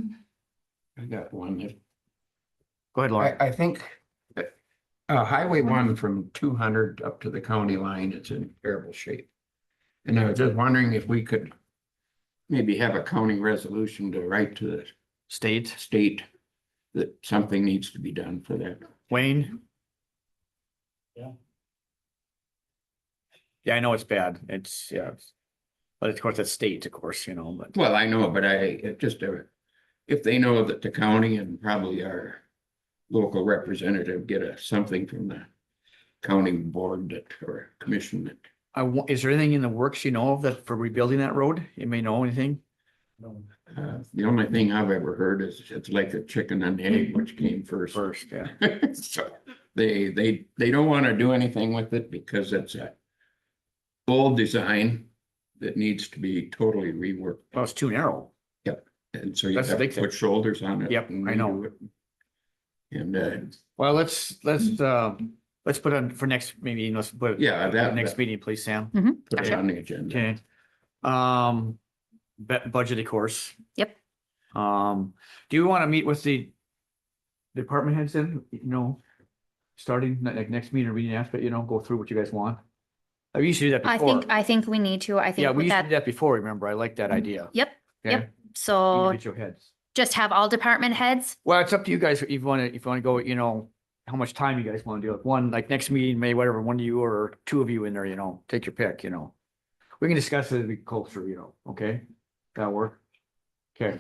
Speaker 8: I got one.
Speaker 2: go ahead, Laura.
Speaker 8: I think that, Highway 1 from 200 up to the county line, it's in terrible shape. And I was just wondering if we could maybe have a county resolution to write to the
Speaker 2: State,
Speaker 8: state that something needs to be done for that.
Speaker 2: Wayne?
Speaker 7: Yeah.
Speaker 2: Yeah, I know it's bad. It's, yeah. But of course, it's state, of course, you know, but
Speaker 8: Well, I know, but it just, if they know that the county and probably our local representative get something from the county board that, or commission that.
Speaker 2: is there anything in the works you know of that for rebuilding that road? You may know anything?
Speaker 8: The only thing I've ever heard is it's like a chicken and egg, which came first.
Speaker 2: First, yeah.
Speaker 8: So they don't want to do anything with it because it's a old design that needs to be totally reworked.
Speaker 2: Well, it's too narrow.
Speaker 8: And so you
Speaker 2: That's the
Speaker 8: have
Speaker 2: big
Speaker 8: to
Speaker 2: thing.
Speaker 8: put shoulders on it.
Speaker 2: Yep,
Speaker 8: and
Speaker 2: I know.
Speaker 8: redo it. And
Speaker 2: Well, let's put on for next, maybe let's put.
Speaker 8: Yeah, that-
Speaker 2: Next
Speaker 8: that-
Speaker 2: meeting, please, Sam.
Speaker 8: put it
Speaker 4: Gotcha.
Speaker 8: on the agenda.
Speaker 2: Okay. Budget, of course.
Speaker 4: Yep.
Speaker 2: Do you want to meet with the department heads then, you know, starting like next meeting or meeting after, you know, go through what you guys want? I used to do that before.
Speaker 4: I think we need to, I
Speaker 2: Yeah,
Speaker 4: think
Speaker 2: we
Speaker 4: with
Speaker 2: used to do
Speaker 4: that,
Speaker 2: that before, remember? I like that idea.
Speaker 4: yep,
Speaker 2: Okay?
Speaker 4: yep. So
Speaker 2: Individual heads.
Speaker 4: just have all department heads.
Speaker 2: Well, it's up to you guys if you want to go, you know, how much time you guys want to do it. One, like next meeting, maybe whatever, one of you or two of you in there, you know, take your pick, you know. We can discuss it as we go through, you know, okay? That'll work. Okay.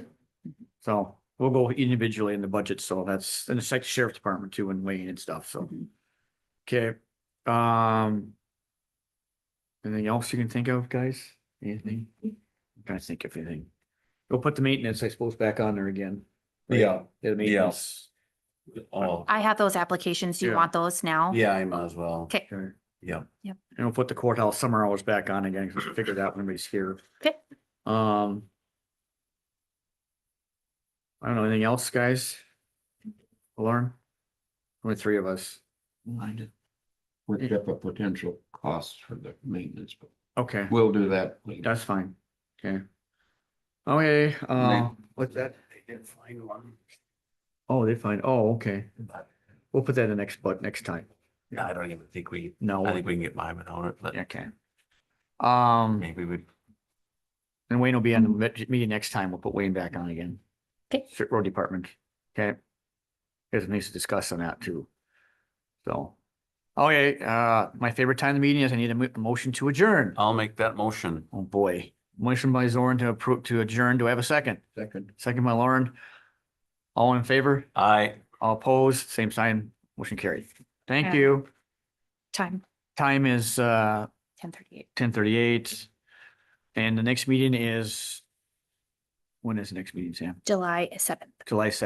Speaker 2: So we'll go individually in the budget. So that's, and it's like the sheriff's department too and Wayne and stuff. So. Okay. Anything else you can think of, guys? Anything? I'm trying to think of anything. We'll put the maintenance, I suppose, back on there again.
Speaker 7: Yeah.
Speaker 2: The maintenance.
Speaker 5: Oh,
Speaker 4: I have those applications. Do you
Speaker 2: Yeah.
Speaker 4: want those now?
Speaker 5: yeah, I might as well.
Speaker 4: Okay,
Speaker 2: Okay.
Speaker 5: Yeah.
Speaker 2: And we'll put the courthouse summer hours back on again, because we figured out when everybody's here.
Speaker 4: okay.
Speaker 2: I don't know, anything else, guys? Lauren? Only three of us.
Speaker 8: Worked up a potential cost for the maintenance, but
Speaker 2: Okay,
Speaker 8: we'll do that later.
Speaker 2: that's fine. Okay. Okay,
Speaker 8: Then-
Speaker 2: what's that?
Speaker 5: They did find one.
Speaker 2: Oh, they find, oh, okay. We'll put that in the next, but next time.
Speaker 5: Yeah, I don't even think I
Speaker 2: No,
Speaker 5: think we can get by without it, but
Speaker 2: okay.
Speaker 5: maybe we,
Speaker 2: And Wayne will be on the meeting next time. We'll put Wayne back on again.
Speaker 4: Okay.
Speaker 2: Road department. Okay. There's needs to discuss on that too. So, okay, my favorite time of the meeting is I need a motion to adjourn.
Speaker 5: I'll make that motion.
Speaker 2: Oh, boy. Motion by Zoran to approve, to adjourn. Do I have a second?
Speaker 8: Second.
Speaker 2: Second by Lauren. All in favor?
Speaker 5: I.
Speaker 2: All opposed? Same sign. Motion carried. Thank
Speaker 4: Yeah.
Speaker 2: you.
Speaker 4: Time,
Speaker 2: Time is
Speaker 4: 10:38.
Speaker 2: 10:38. And the next meeting is, when is the next meeting, Sam?
Speaker 4: July 7th.
Speaker 2: July 7th.